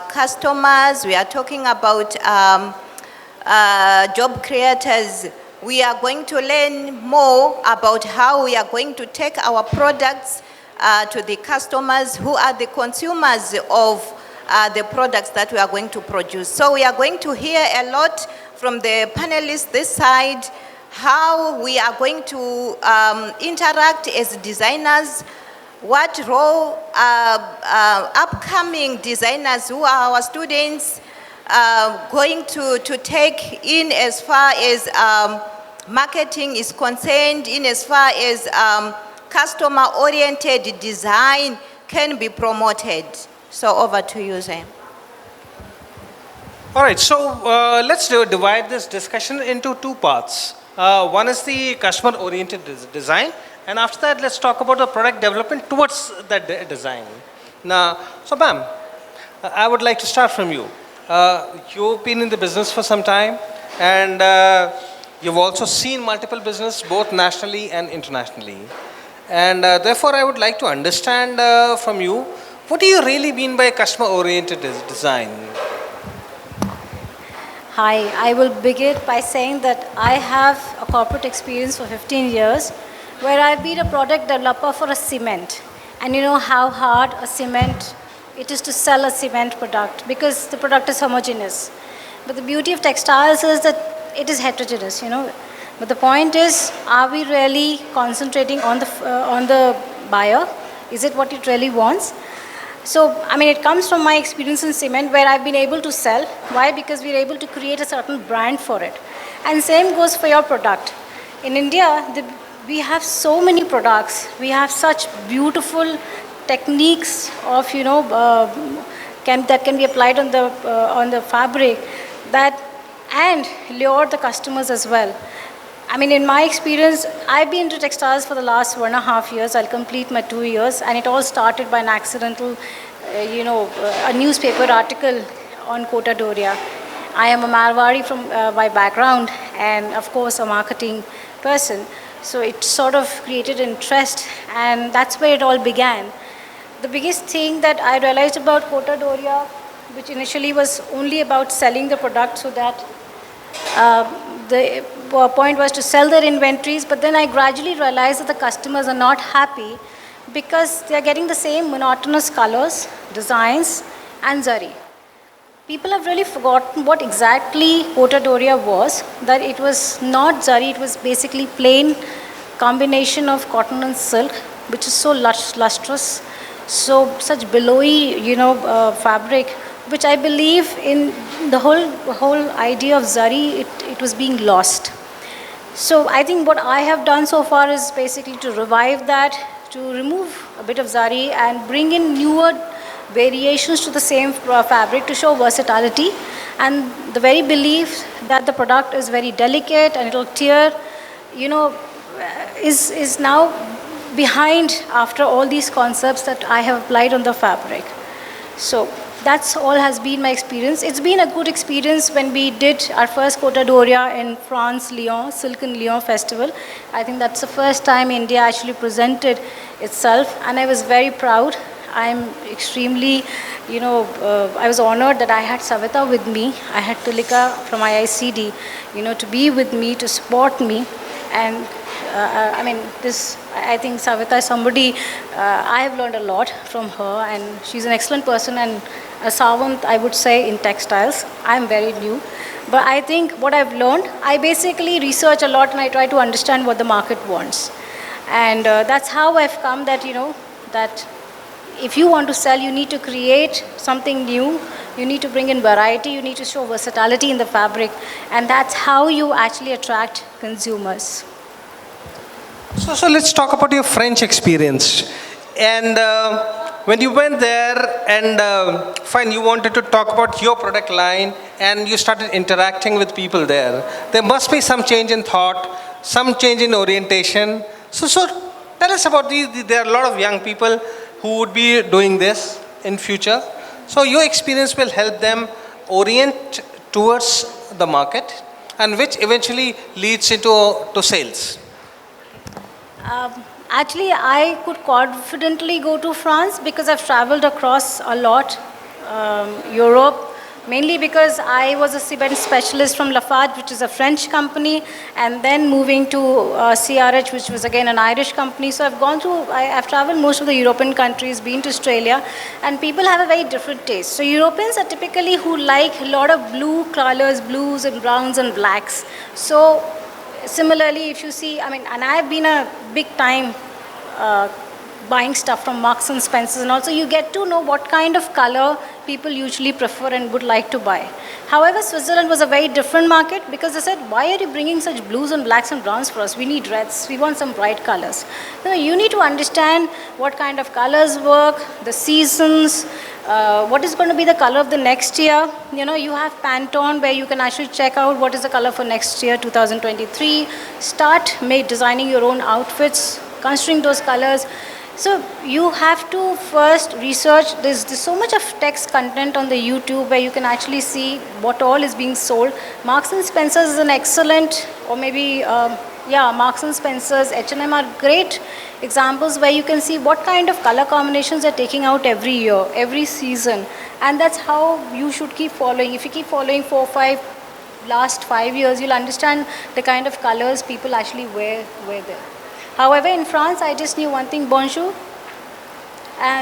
customers, we are talking about job creators, we are going to learn more about how we are going to take our products to the customers who are the consumers of the products that we are going to produce. So we are going to hear a lot from the panelists this side, how we are going to interact as designers, what role upcoming designers who are our students going to take in as far as marketing is concerned, in as far as customer-oriented design can be promoted. So over to you, Zane. All right, so let's divide this discussion into two parts. One is the customer-oriented design, and after that, let's talk about the product development towards that design. Now, so ma'am, I would like to start from you. You've been in the business for some time, and you've also seen multiple business, both nationally and internationally. And therefore, I would like to understand from you, what do you really mean by customer-oriented design? Hi, I will begin by saying that I have a corporate experience for 15 years where I've been a product developer for a cement. And you know how hard it is to sell a cement product because the product is homogeneous. But the beauty of textiles is that it is heterogeneous, you know. But the point is, are we really concentrating on the buyer? Is it what it really wants? So, I mean, it comes from my experience in cement where I've been able to sell. Why? Because we're able to create a certain brand for it. And same goes for your product. In India, we have so many products. We have such beautiful techniques of, you know, that can be applied on the fabric and lure the customers as well. I mean, in my experience, I've been into textiles for the last 1.5 years. I'll complete my 2 years. And it all started by an accidental, a newspaper article on Kota Doria. I am a Marwari by background and, of course, a marketing person. So it sort of created interest, and that's where it all began. The biggest thing that I realized about Kota Doria, which initially was only about selling the product so that the point was to sell their inventories, but then I gradually realized that the customers are not happy because they are getting the same monotonous colors, designs, and zari. People have really forgotten what exactly Kota Doria was, that it was not zari, it was basically plain combination of cotton and silk, which is so lustrous, such billowy, fabric, which I believe in the whole idea of zari, it was being lost. So I think what I have done so far is basically to revive that, to remove a bit of zari and bring in newer variations to the same fabric to show versatility and the very belief that the product is very delicate and it will tear is now behind after all these concepts that I have applied on the fabric. So that's all has been my experience. It's been a good experience when we did our first Côte d'Oria in France, Lyon, Silk in Lyon festival. I think that's the first time India actually presented itself, and I was very proud. I'm extremely, I was honored that I had Savitha with me. I had Tulika from IICD, to be with me, to support me. And I think Savitha is somebody, I have learned a lot from her, and she's an excellent person and a savant, I would say, in textiles. I'm very new. But I think what I've learned, I basically research a lot and I try to understand what the market wants. And that's how I've come that, that if you want to sell, you need to create something new. You need to bring in variety. You need to show versatility in the fabric. And that's how you actually attract consumers. So let's talk about your French experience. And when you went there and fine, you wanted to talk about your product line and you started interacting with people there. There must be some change in thought, some change in orientation. So tell us about these. There are a lot of young people who would be doing this in future. So your experience will help them orient towards the market, and which eventually leads into sales. Actually, I could confidently go to France because I've traveled across a lot, Europe, mainly because I was a cement specialist from Lafarge, which is a French company, and then moving to CRH, which was again an Irish company. So I've traveled most of the European countries, been to Australia, and people have a very different taste. So Europeans are typically who like a lot of blue colors, blues and browns and blacks. So similarly, if you see, and I've been a big time buying stuff from Marks and Spencer's, and also you get to know what kind of color people usually prefer and would like to buy. However, Switzerland was a very different market because they said, why are you bringing such blues and blacks and browns for us? We need reds. We want some bright colors. You need to understand what kind of colors work, the seasons, what is going to be the color of the next year. You have Pantone where you can actually check out what is the color for next year, 2023. Start designing your own outfits, considering those colors. So you have to first research. There's so much of text content on the YouTube where you can actually see what all is being sold. Marks and Spencer's is an excellent, or maybe, Marks and Spencer's, H&M are great examples where you can see what kind of color combinations they're taking out every year, every season. And that's how you should keep following. If you keep following last 5 years, you'll understand the kind of colors people actually wear there. However, in France, I just knew one thing, bonjour,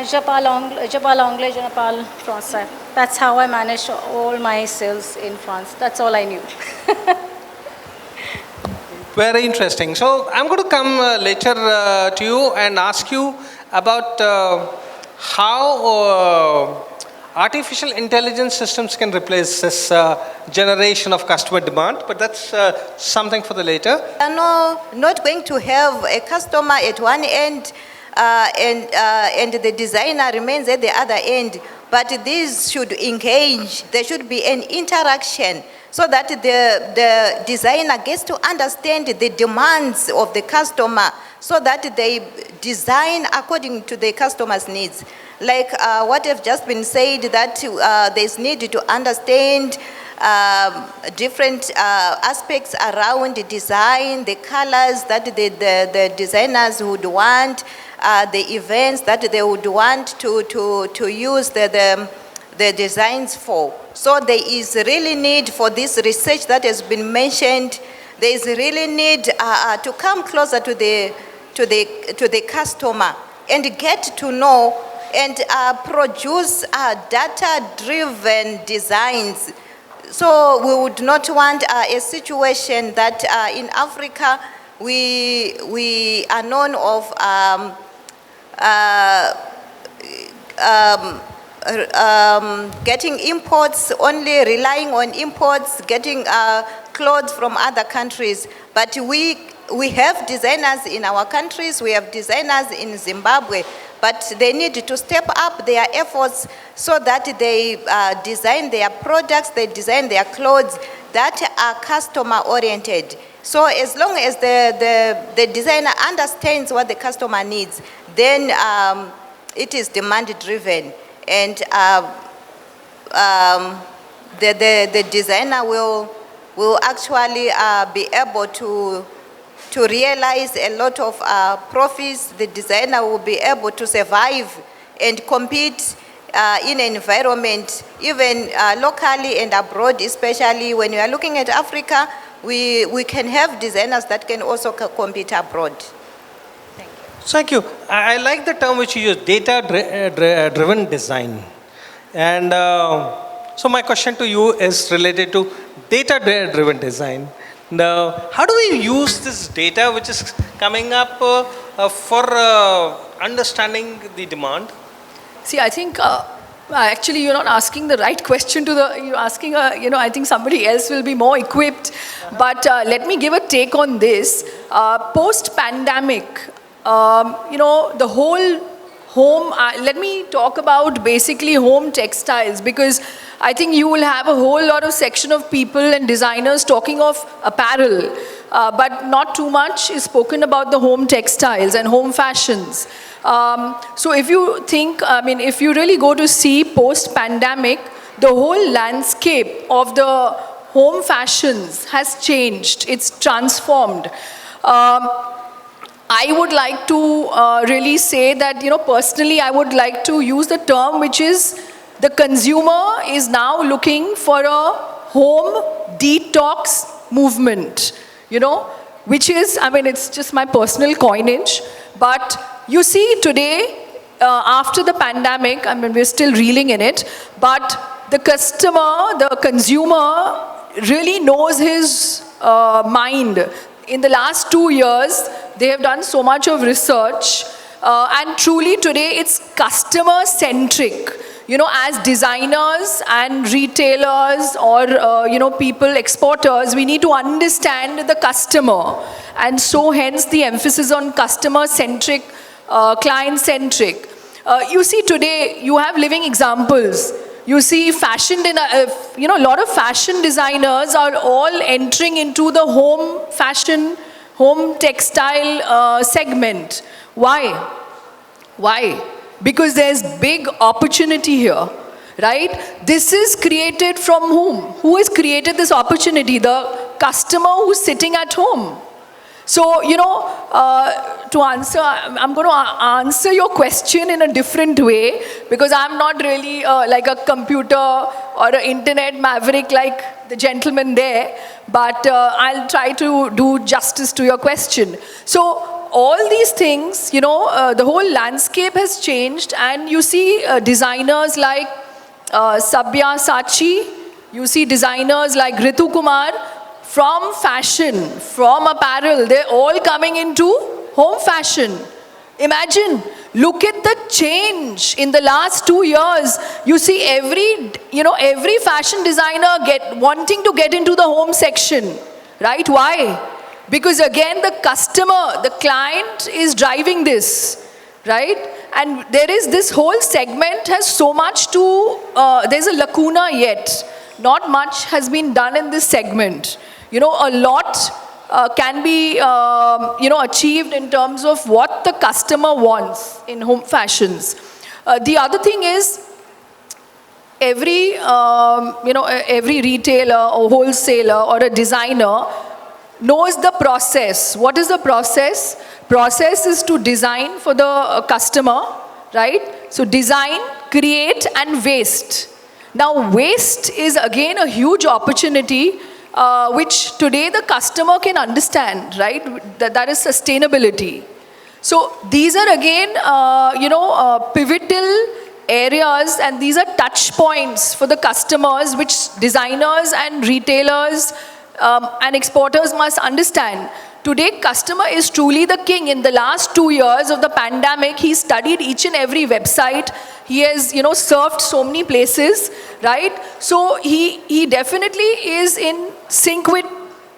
je parle anglais, je ne parle français. That's how I managed all my sales in France. That's all I knew. Very interesting. So I'm going to come later to you and ask you about how artificial intelligence systems can replace this generation of customer demand, but that's something for the later. Not going to have a customer at one end and the designer remains at the other end, but these should engage. There should be an interaction so that the designer gets to understand the demands of the customer so that they design according to the customer's needs. Like what have just been said, that there's need to understand different aspects around the design, the colors that the designers would want, the events that they would want to use the designs for. So there is really need for this research that has been mentioned. There is really need to come closer to the customer and get to know and produce data-driven designs. So we would not want a situation that in Africa we are known of getting imports, only relying on imports, getting clothes from other countries. But we have designers in our countries, we have designers in Zimbabwe, but they need to step up their efforts so that they design their products, they design their clothes that are customer oriented. So as long as the designer understands what the customer needs, then it is demand driven, and the designer will actually be able to realize a lot of profits. The designer will be able to survive and compete in an environment, even locally and abroad, especially when you are looking at Africa, we can have designers that can also compete abroad. Thank you. I like the term which you use, data-driven design. And so my question to you is related to data-driven design. Now, how do we use this data which is coming up for understanding the demand? See, I think actually you're not asking the right question you're asking, I think somebody else will be more equipped. But let me give a take on this. Post-pandemic, the whole home, let me talk about basically home textiles, because I think you will have a whole lot of section of people and designers talking of apparel, but not too much is spoken about the home textiles and home fashions. So if you think, if you really go to see post-pandemic, the whole landscape of the home fashions has changed. It's transformed. I would like to really say that, personally, I would like to use the term which is the consumer is now looking for a home detox movement, which is, it's just my personal coinage. But you see today, after the pandemic, we're still reeling in it, but the customer, the consumer really knows his mind. In the last 2 years, they have done so much of research, and truly today it's customer-centric. As designers and retailers or, people, exporters, we need to understand the customer. And so hence the emphasis on customer-centric, client-centric. You see today, you have living examples. You see fashion, a lot of fashion designers are all entering into the home fashion, home textile segment. Why? Why? Because there's big opportunity here, right? This is created from whom? Who has created this opportunity? The customer who's sitting at home. So, to answer, I'm going to answer your question in a different way, because I'm not really like a computer or an internet maverick like the gentleman there, but I'll try to do justice to your question. So, all these things, the whole landscape has changed, and you see designers like Sabyasachi, you see designers like Ritu Kumar, from fashion, from apparel, they're all coming into home fashion. Imagine, look at the change in the last 2 years. You see every fashion designer wanting to get into the home section, right? Why? Because again, the customer, the client is driving this, right? And there is this whole segment has so much there's a lacuna yet. Not much has been done in this segment. A lot can be, achieved in terms of what the customer wants in home fashions. The other thing is, every retailer or wholesaler or a designer knows the process. What is the process? Process is to design for the customer, right? So design, create, and waste. Now, waste is again a huge opportunity, which today the customer can understand, right? That is sustainability. So these are again, pivotal areas, and these are touch points for the customers, which designers and retailers and exporters must understand. Today, customer is truly the king. In the last 2 years of the pandemic, he studied each and every website. He has, surfed so many places, right? So he definitely is in sync with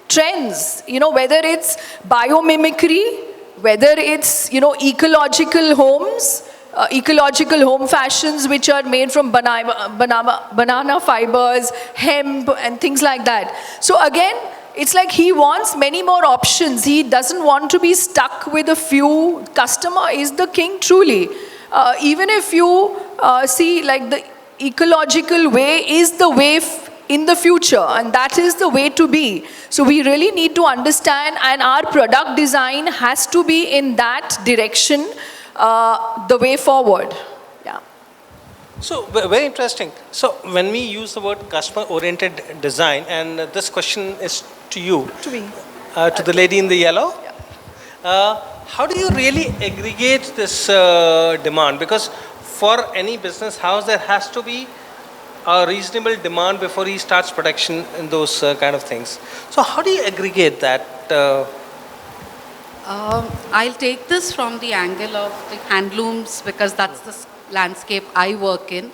trends, whether it's biomimicry, whether it's, ecological homes, ecological home fashions which are made from banana fibers, hemp and things like that. So again, it's like he wants many more options. He doesn't want to be stuck with a few. Customer is the king truly. Even if you see like the ecological way is the way in the future, and that is the way to be. So we really need to understand, and our product design has to be in that direction, the way forward. Yeah. So very interesting. So when we use the word customer-oriented design, and this question is to you, To me. To the lady in the yellow. Yeah. How do you really aggregate this demand? Because for any business house, there has to be a reasonable demand before he starts production and those kind of things. So how do you aggregate that? I'll take this from the angle of the handlooms because that's the landscape I work in.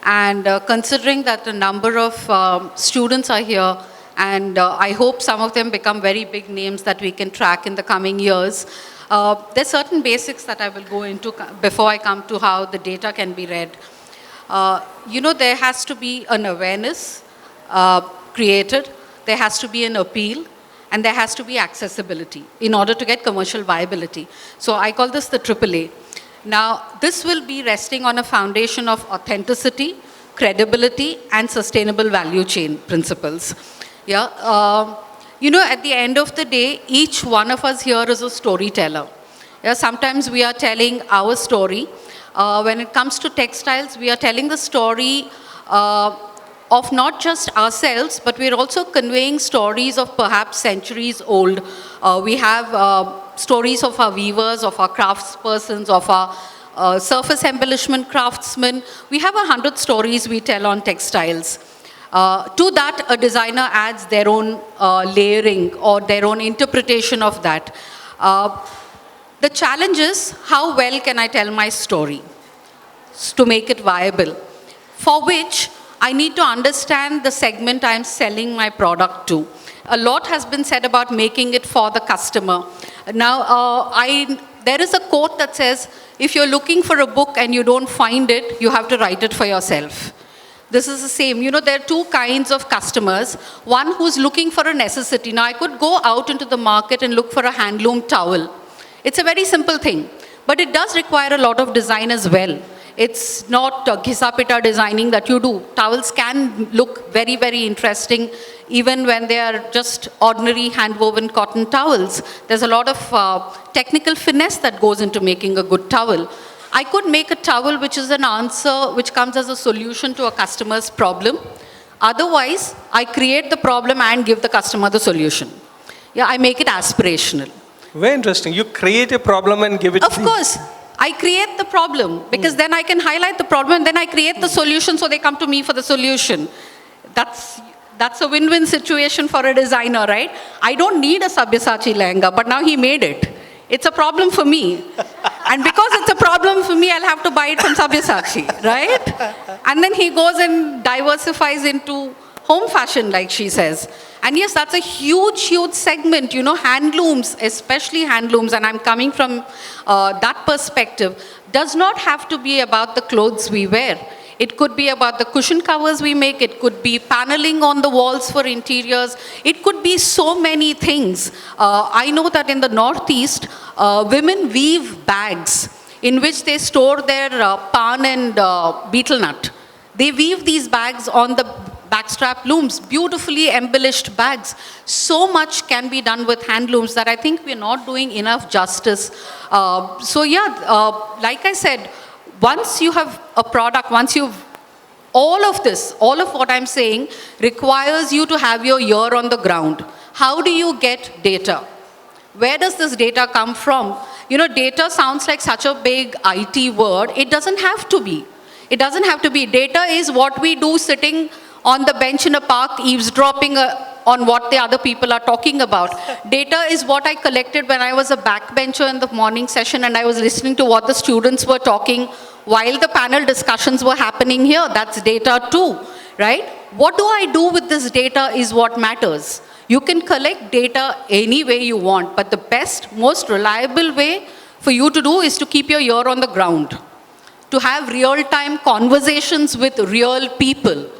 And considering that a number of students are here, and I hope some of them become very big names that we can track in the coming years, there's certain basics that I will go into before I come to how the data can be read. There has to be an awareness created, there has to be an appeal, and there has to be accessibility in order to get commercial viability. So I call this the AAA. Now, this will be resting on a foundation of authenticity, credibility, and sustainable value chain principles. Yeah. At the end of the day, each one of us here is a storyteller. Yeah, sometimes we are telling our story. When it comes to textiles, we are telling the story of not just ourselves, but we're also conveying stories of perhaps centuries old. We have stories of our weavers, of our craftspersons, of our surface embellishment craftsmen. We have 100 stories we tell on textiles. To that, a designer adds their own layering or their own interpretation of that. The challenge is, how well can I tell my story to make it viable? For which, I need to understand the segment I'm selling my product to. A lot has been said about making it for the customer. Now, there is a quote that says, if you're looking for a book and you don't find it, you have to write it for yourself. This is the same. There are two kinds of customers. One who's looking for a necessity. Now, I could go out into the market and look for a handloom towel. It's a very simple thing, but it does require a lot of design as well. It's not ghisa-pita designing that you do. Towels can look very, very interesting even when they are just ordinary hand-woven cotton towels. There's a lot of technical finesse that goes into making a good towel. I could make a towel which is an answer, which comes as a solution to a customer's problem. Otherwise, I create the problem and give the customer the solution. Yeah, I make it aspirational. Very interesting. You create a problem and give it to Of course. I create the problem because then I can highlight the problem and then I create the solution so they come to me for the solution. That's a win-win situation for a designer, right? I don't need a Sabyasachi lehenga, but now he made it. It's a problem for me. And because it's a problem for me, I'll have to buy it from Sabyasachi, right? And then he goes and diversifies into home fashion, like she says. And yes, that's a huge, huge segment, handlooms, especially handlooms, and I'm coming from that perspective, does not have to be about the clothes we wear. It could be about the cushion covers we make. It could be paneling on the walls for interiors. It could be so many things. I know that in the Northeast, women weave bags in which they store their pan and betel nut. They weave these bags on the backstrap looms, beautifully embellished bags. So much can be done with handlooms that I think we're not doing enough justice. Like I said, once you have a product, all of what I'm saying requires you to have your ear on the ground. How do you get data? Where does this data come from? Data sounds like such a big IT word. It doesn't have to be. It doesn't have to be. Data is what we do sitting on the bench in a park, eavesdropping on what the other people are talking about. Data is what I collected when I was a backbencher in the morning session and I was listening to what the students were talking while the panel discussions were happening here. That's data too, right? What do I do with this data is what matters. You can collect data any way you want, but the best, most reliable way for you to do is to keep your ear on the ground. to have real-time conversations with real people.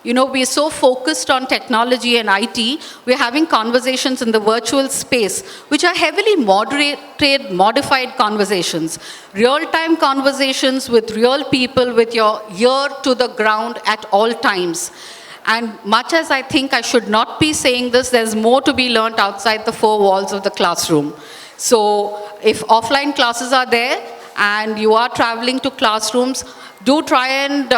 You know, we're so focused on technology and IT, we're having conversations in the virtual space, which are heavily moderated, modified conversations. Real-time conversations with real people, with your ear to the ground at all times. And much as I think I should not be saying this, there's more to be learned outside the four walls of the classroom. So if offline classes are there and you are traveling to classrooms, do try and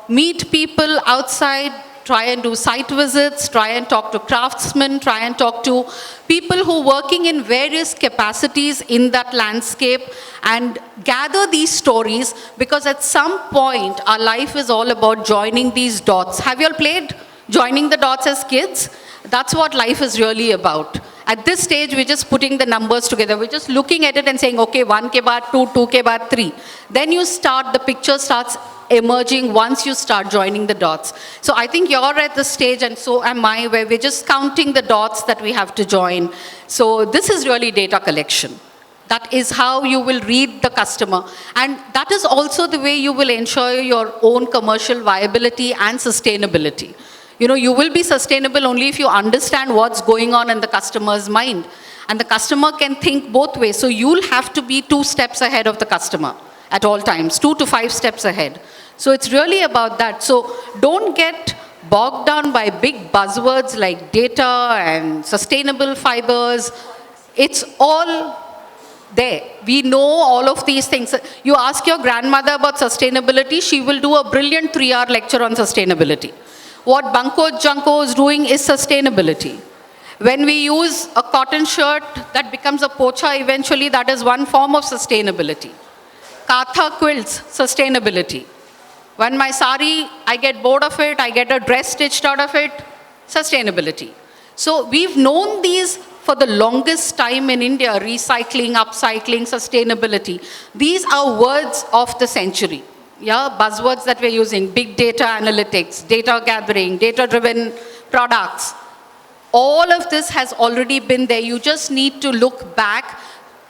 meet people outside, try and do site visits, try and talk to craftsmen, try and talk to people who are working in various capacities in that landscape and gather these stories, because at some point our life is all about joining these dots. Have you all played joining the dots as kids? That's what life is really about. At this stage, we're just putting the numbers together. We're just looking at it and saying, okay, 1 ke baad 2, 2 ke baad 3. Then you start, the picture starts emerging once you start joining the dots. So I think you're at the stage, and so am I, where we're just counting the dots that we have to join. So this is really data collection. That is how you will read the customer. And that is also the way you will ensure your own commercial viability and sustainability. You know, you will be sustainable only if you understand what's going on in the customer's mind. And the customer can think both ways. So you'll have to be 2 steps ahead of the customer at all times, 2 to 5 steps ahead. So it's really about that. So don't get bogged down by big buzzwords like data and sustainable fibers. It's all there. We know all of these things. You ask your grandmother about sustainability, she will do a brilliant 3-hour lecture on sustainability. What Bunko Junko is doing is sustainability. When we use a cotton shirt that becomes a pocha eventually, that is one form of sustainability. Katha quilts, sustainability. When my sari, I get bored of it, I get a dress stitched out of it, sustainability. So we've known these for the longest time in India, recycling, upcycling, sustainability. These are words of the century. Yeah, buzzwords that we're using, big data analytics, data gathering, data-driven products. All of this has already been there. You just need to look back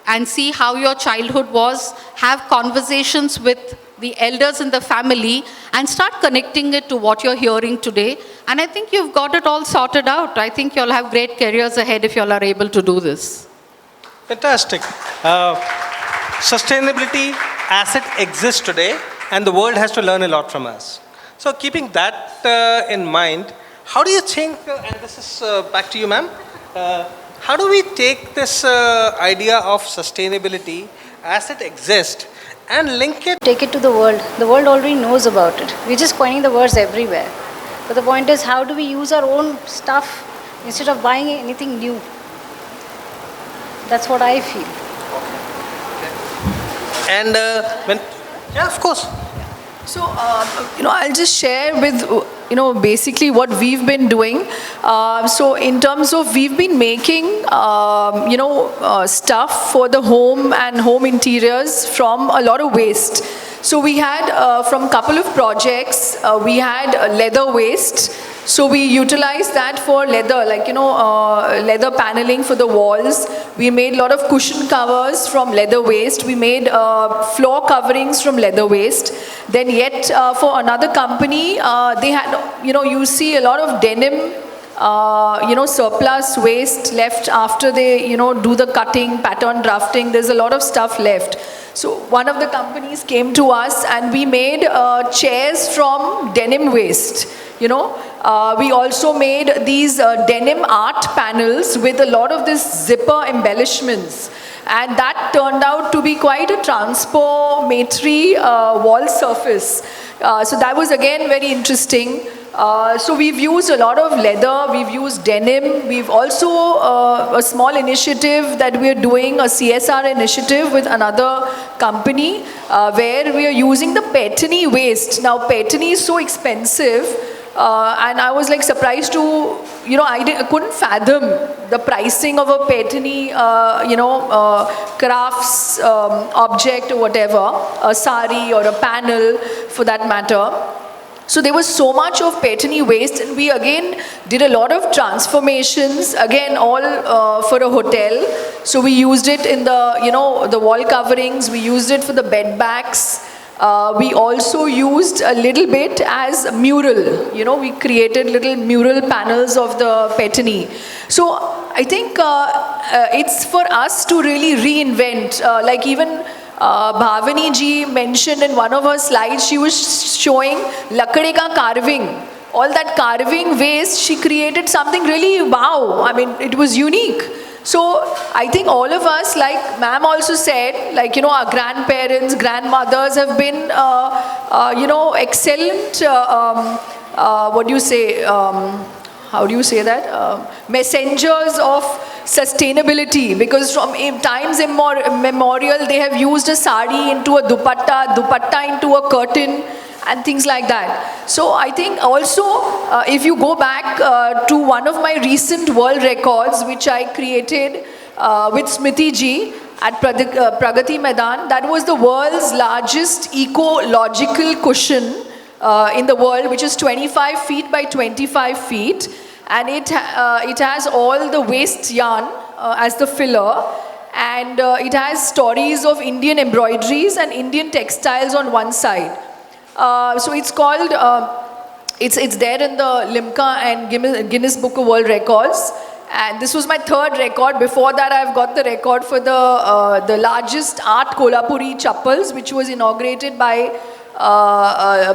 and see how your childhood was, have conversations with the elders in the family, and start connecting it to what you're hearing today. And I think you've got it all sorted out. I think you'll have great careers ahead if you'll are able to do this. Fantastic. Sustainability as it exists today, and the world has to learn a lot from us. So keeping that in mind, how do you think, and this is back to you, ma'am, how do we take this idea of sustainability as it exists and link it? Take it to the world. The world already knows about it. We're just coining the words everywhere. But the point is, how do we use our own stuff instead of buying anything new? That's what I feel. And yeah, of course. So, I'll just share with, basically what we've been doing. So in terms of, we've been making, stuff for the home and home interiors from a lot of waste. So we had, from a couple of projects, we had leather waste. So we utilized that for leather, leather paneling for the walls. We made a lot of cushion covers from leather waste. We made floor coverings from leather waste. Then yet for another company, they had, you see a lot of denim, surplus waste left after they, do the cutting, pattern drafting. There's a lot of stuff left. So one of the companies came to us and we made chairs from denim waste. We also made these denim art panels with a lot of this zipper embellishments. And that turned out to be quite a transformatory wall surface. So that was again very interesting. So we've used a lot of leather, we've used denim, we've also a small initiative that we're doing, a CSR initiative with another company where we are using the petani waste. Now petani is so expensive and I was like surprised to, I couldn't fathom the pricing of a petani, crafts object or whatever, a sari or a panel for that matter. So there was so much of petani waste, and we again did a lot of transformations, again all for a hotel. So we used it in the, the wall coverings, we used it for the bed backs, We also used a little bit as mural. You know, we created little mural panels of the Petani. So I think it's for us to really reinvent. Like even Bhavini ji mentioned in one of her slides, she was showing lakade ka carving. All that carving waste, she created something really wow. I mean, it was unique. So I think all of us, like ma'am also said, like, you know, our grandparents, grandmothers have been, you know, excellent, what do you say, how do you say that? Messengers of sustainability, because from times immemorial, they have used a sari into a dupatta, dupatta into a curtain, and things like that. So I think also, if you go back to one of my recent world records, which I created with Smriti ji at Pragati Maidan, that was the world's largest ecological cushion in the world, which is 25 feet by 25 feet. And it has all the waste yarn as the filler. And it has stories of Indian embroideries and Indian textiles on one side. So it's called, it's there in the Limca and Guinness Book of World Records. And this was my third record. Before that, I've got the record for the largest art Kolhapuri chappals, which was inaugurated by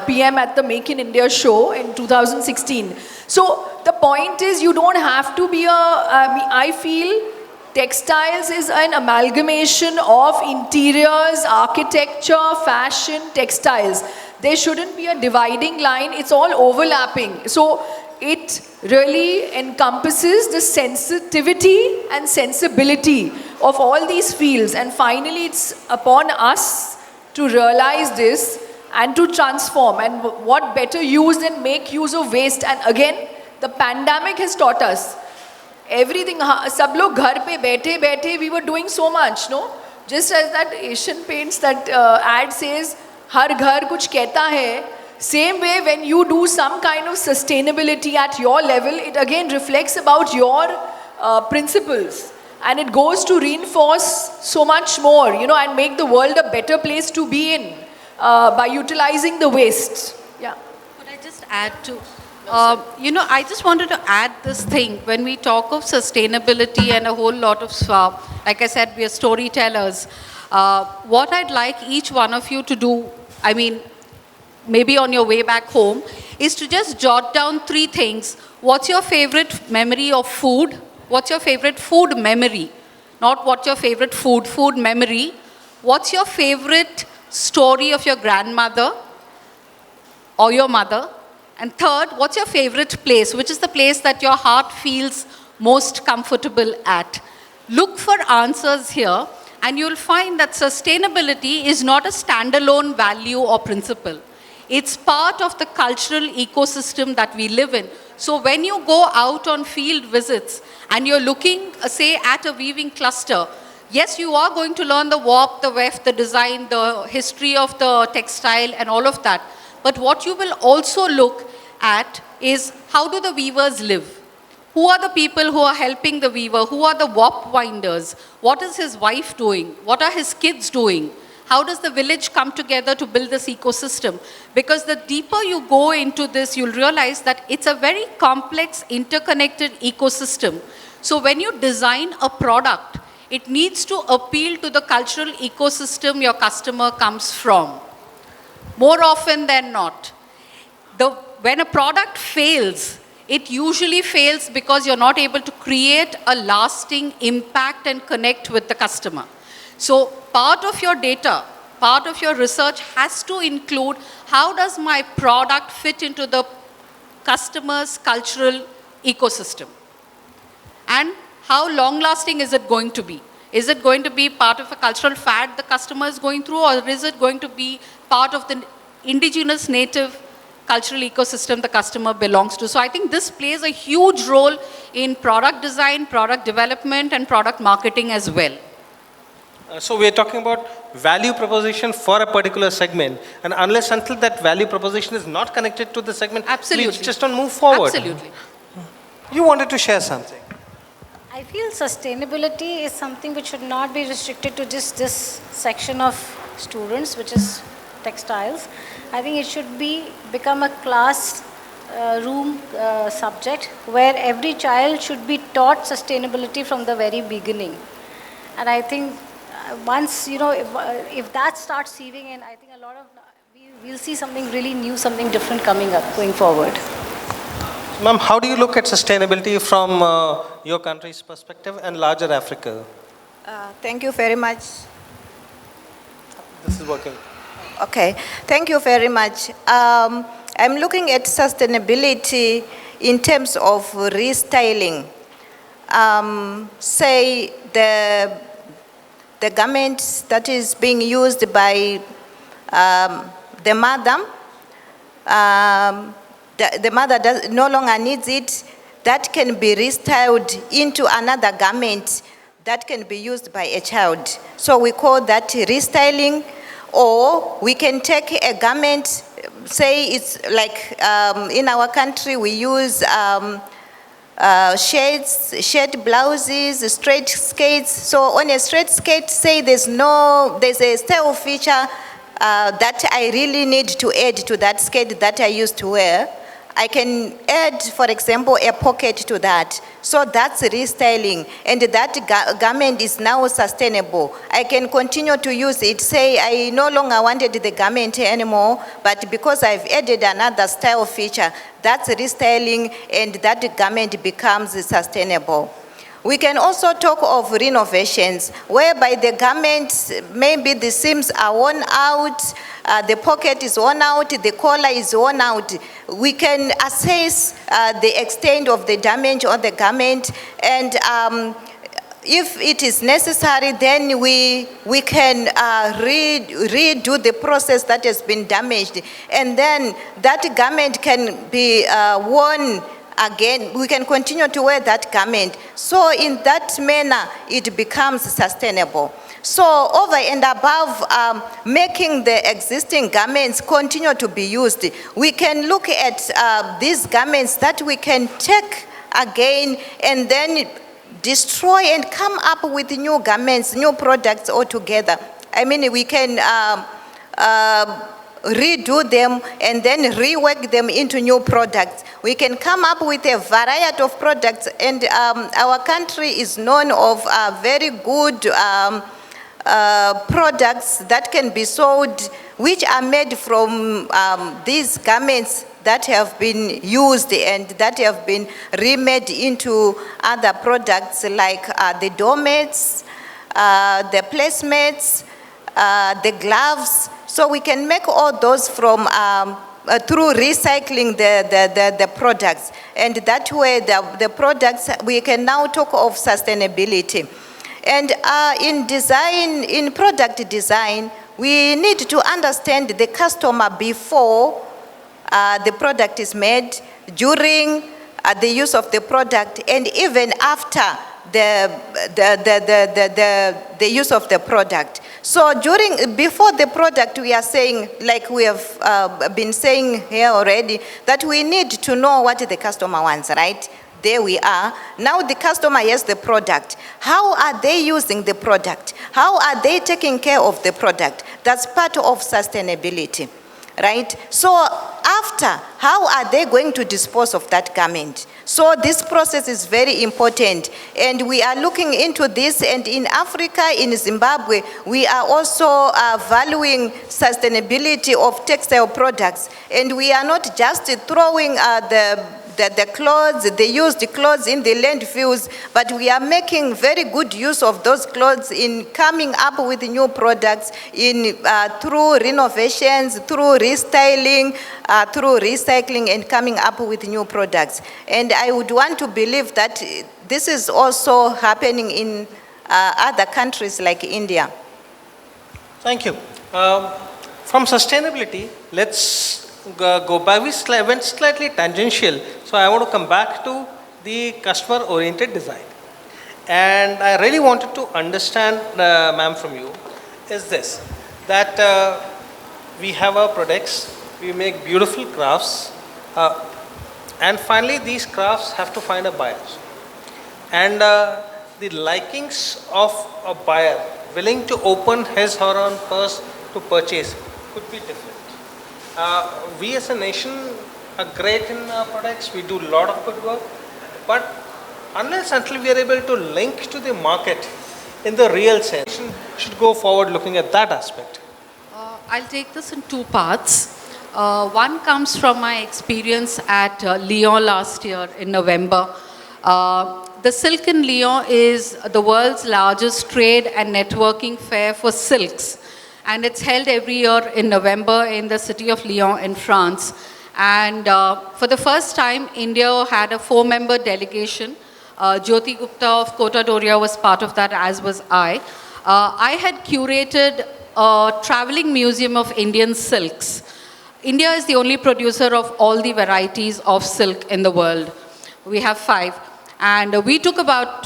PM at the Make in India show in 2016. So the point is, you don't have to be I feel textiles is an amalgamation of interiors, architecture, fashion, textiles. There shouldn't be a dividing line. It's all overlapping. So it really encompasses the sensitivity and sensibility of all these fields. And finally, it's upon us to realize this and to transform. And what better use than make use of waste? And again, the pandemic has taught us everything. Sab log ghar pe baithe, we were doing so much, no? Just as that Asian Paints, that ad says, har ghar kuch kehta hai. Same way, when you do some kind of sustainability at your level, it again reflects about your principles. And it goes to reinforce so much more, you know, and make the world a better place to be in by utilizing the waste. Yeah. Could I just add to, you know, I just wanted to add this thing. When we talk of sustainability and a whole lot of, like I said, we are storytellers. What I'd like each one of you to do, I mean, maybe on your way back home, is to just jot down 3 things. What's your favorite memory of food? What's your favorite food memory? Not what's your favorite food memory. What's your favorite story of your grandmother or your mother? And third, what's your favorite place? Which is the place that your heart feels most comfortable at? Look for answers here, and you'll find that sustainability is not a standalone value or principle. It's part of the cultural ecosystem that we live in. So when you go out on field visits and you're looking, say, at a weaving cluster, yes, you are going to learn the warp, the weft, the design, the history of the textile and all of that. But what you will also look at is, how do the weavers live? Who are the people who are helping the weaver? Who are the warp winders? What is his wife doing? What are his kids doing? How does the village come together to build this ecosystem? Because the deeper you go into this, you'll realize that it's a very complex, interconnected ecosystem. So when you design a product, it needs to appeal to the cultural ecosystem your customer comes from. More often than not. When a product fails, it usually fails because you're not able to create a lasting impact and connect with the customer. So part of your data, part of your research has to include, how does my product fit into the customer's cultural ecosystem? And how long-lasting is it going to be? Is it going to be part of a cultural fad the customer is going through, or is it going to be part of the indigenous native cultural ecosystem the customer belongs to? So I think this plays a huge role in product design, product development, and product marketing as well. So we're talking about value proposition for a particular segment, and unless until that value proposition is not connected to the segment, absolutely, we just don't move forward. Absolutely. You wanted to share something. I feel sustainability is something which should not be restricted to just this section of students, which is textiles. I think it should become a class room subject where every child should be taught sustainability from the very beginning. And I think once, if that starts seeping in, I think we'll see something really new, something different coming up going forward. Ma'am, how do you look at sustainability from your country's perspective and larger Africa? Thank you very much. This is working. Okay, thank you very much. I'm looking at sustainability in terms of restyling. Say the garment that is being used by the mother, the mother no longer needs it, that can be restyled into another garment that can be used by a child. So we call that restyling. Or we can take a garment, say it's like in our country we use shirt blouses, straight skates. So on a straight skate, say there's a style feature that I really need to add to that skate that I used to wear. I can add, for example, a pocket to that. So that's restyling, and that garment is now sustainable. I can continue to use it. Say I no longer wanted the garment anymore, but because I've added another style feature, that's restyling, and that garment becomes sustainable. We can also talk of renovations, whereby the garment, maybe the seams are worn out, the pocket is worn out, the collar is worn out. We can assess the extent of the damage on the garment, and if it is necessary, then we can redo the process that has been damaged, and then that garment can be worn again. We can continue to wear that garment. So in that manner, it becomes sustainable. So over and above making the existing garments continue to be used, we can look at these garments that we can take again and then destroy and come up with new garments, new products altogether. I mean, we can redo them and then rework them into new products. We can come up with a variety of products, and our country is known of very good products that can be sold, which are made from these garments that have been used and that have been remade into other products like the doormats, the placemats, the gloves. So we can make all those from through recycling the products, and that way the products, we can now talk of sustainability. And in design, in product design, we need to understand the customer before the product is made, during the use of the product, and even after the use of the product. So before the product, we are saying, like we have been saying here already, that we need to know what the customer wants, right? There we are. Now the customer has the product. How are they using the product? How are they taking care of the product? That's part of sustainability, right? So after, how are they going to dispose of that garment? So this process is very important, and we are looking into this. And in Africa, in Zimbabwe, we are also valuing sustainability of textile products, and we are not just throwing the clothes, the used clothes in the landfills, but we are making very good use of those clothes in coming up with new products through renovations, through restyling, through recycling, and coming up with new products. And I would want to believe that this is also happening in other countries like India. Thank you. From sustainability, let's go back. We went slightly tangential, so I want to come back to the customer-oriented design. And I really wanted to understand, ma'am, from you, is this, that we have our products, we make beautiful crafts, and finally these crafts have to find a buyer. And the likings of a buyer willing to open his or her purse to purchase could be different. We as a nation are great in our products. We do a lot of good work. But unless until we are able to link to the market in the real sense, we should go forward looking at that aspect. I'll take this in two parts. One comes from my experience at Lyon last year in November. The Silk in Lyon is the world's largest trade and networking fair for silks. And it's held every year in November in the city of Lyon in France. And for the first time, India had a 4-member delegation. Jyoti Gupta of Kota Doria was part of that, as was I. I had curated a traveling museum of Indian silks. India is the only producer of all the varieties of silk in the world. We have 5. And we took about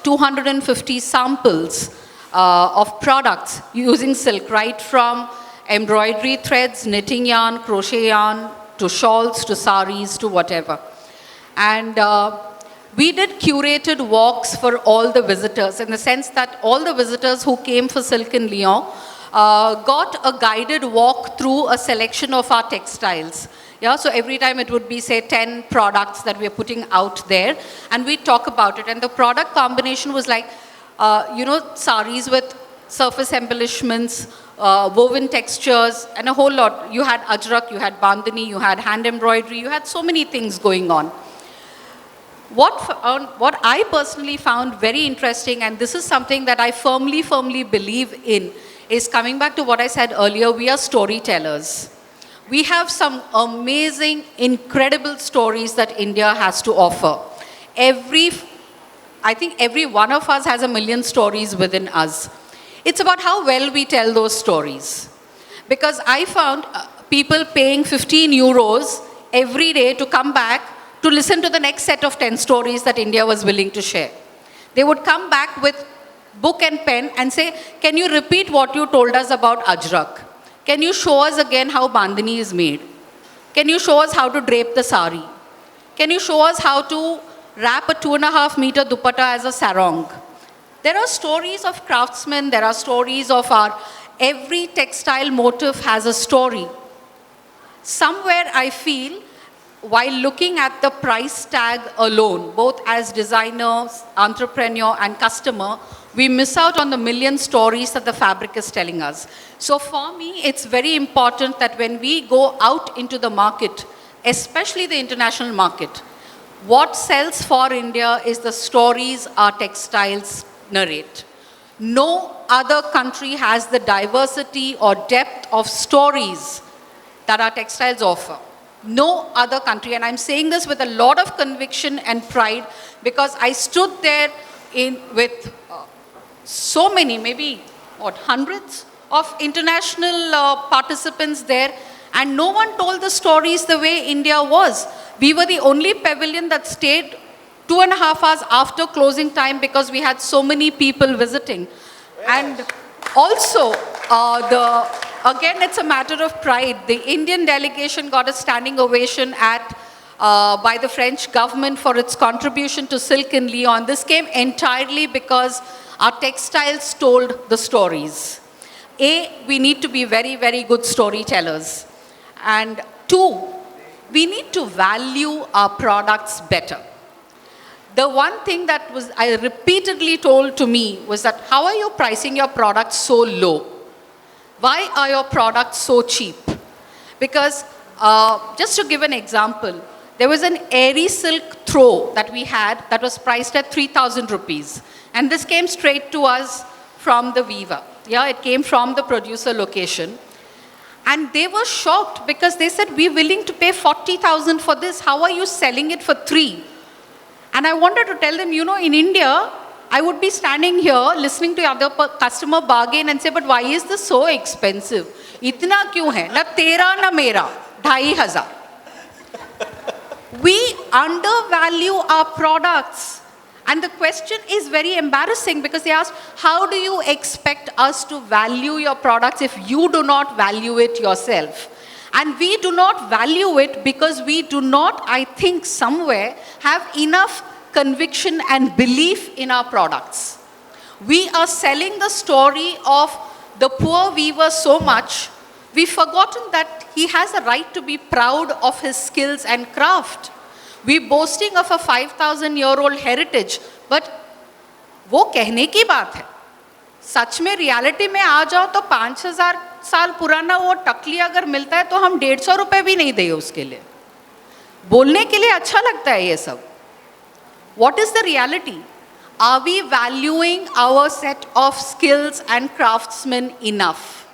250 samples of products using silk, right from embroidery threads, knitting yarn, crochet yarn, to shawls, to saris, to whatever. And we did curated walks for all the visitors, in the sense that all the visitors who came for Silk in Lyon got a guided walk through a selection of our textiles. Yeah, so every time it would be, say, 10 products that we're putting out there, and we talk about it. And the product combination was like, saris with surface embellishments, woven textures, and a whole lot. You had ajrak, you had bandhani, you had hand embroidery, you had so many things going on. What I personally found very interesting, and this is something that I firmly believe in, is coming back to what I said earlier, we are storytellers. We have some amazing, incredible stories that India has to offer. I think every one of us has a million stories within us. It's about how well we tell those stories. Because I found people paying 15 euros every day to come back to listen to the next set of 10 stories that India was willing to share. They would come back with book and pen and say, can you repeat what you told us about ajrak? Can you show us again how bandhani is made? Can you show us how to drape the sari? Can you show us how to wrap a 2.5 meter dupatta as a sarong? There are stories of craftsmen, there are stories of every textile motif has a story. Somewhere I feel, while looking at the price tag alone, both as designer, entrepreneur, and customer, we miss out on the million stories that the fabric is telling us. So for me, it's very important that when we go out into the market, especially the international market, what sells for India is the stories our textiles narrate. No other country has the diversity or depth of stories that our textiles offer. No other country, and I'm saying this with a lot of conviction and pride, because I stood there with so many, maybe hundreds of international participants there, and no one told the stories the way India was. We were the only pavilion that stayed 2.5 hours after closing time because we had so many people visiting. And also, again, it's a matter of pride. The Indian delegation got a standing ovation by the French government for its contribution to Silk in Lyon. This came entirely because our textiles told the stories. We need to be very, very good storytellers. And 2, we need to value our products better. The one thing that I repeatedly told to me was that, how are you pricing your products so low? Why are your products so cheap? Because, just to give an example, there was an airy silk throw that we had that was priced at 3,000 rupees. And this came straight to us from the weaver. Yeah, it came from the producer location. And they were shocked because they said, we're willing to pay 40,000 for this. How are you selling it for 3? And I wanted to tell them, in India, I would be standing here listening to other customer bargain and say, but why is this so expensive? Itna kyun hai? Na tera na mera. 2,500. We undervalue our products. And the question is very embarrassing because they ask, how do you expect us to value your products if you do not value it yourself? And we do not value it because we do not, I think, somewhere have enough conviction and belief in our products. We are selling the story of the poor weaver so much We've forgotten that he has a right to be proud of his skills and craft. We're boasting of a 5,000-year-old heritage, but वो कहने की बात है. सच में reality में आ जाओ तो 5,000 साल पुराना वो टकली अगर मिलता है तो हम 150 रुपए भी नहीं देंगे उसके लिए. बोलने के लिए अच्छा लगता है ये सब. What is the reality? Are we valuing our set of skills and craftsmen enough?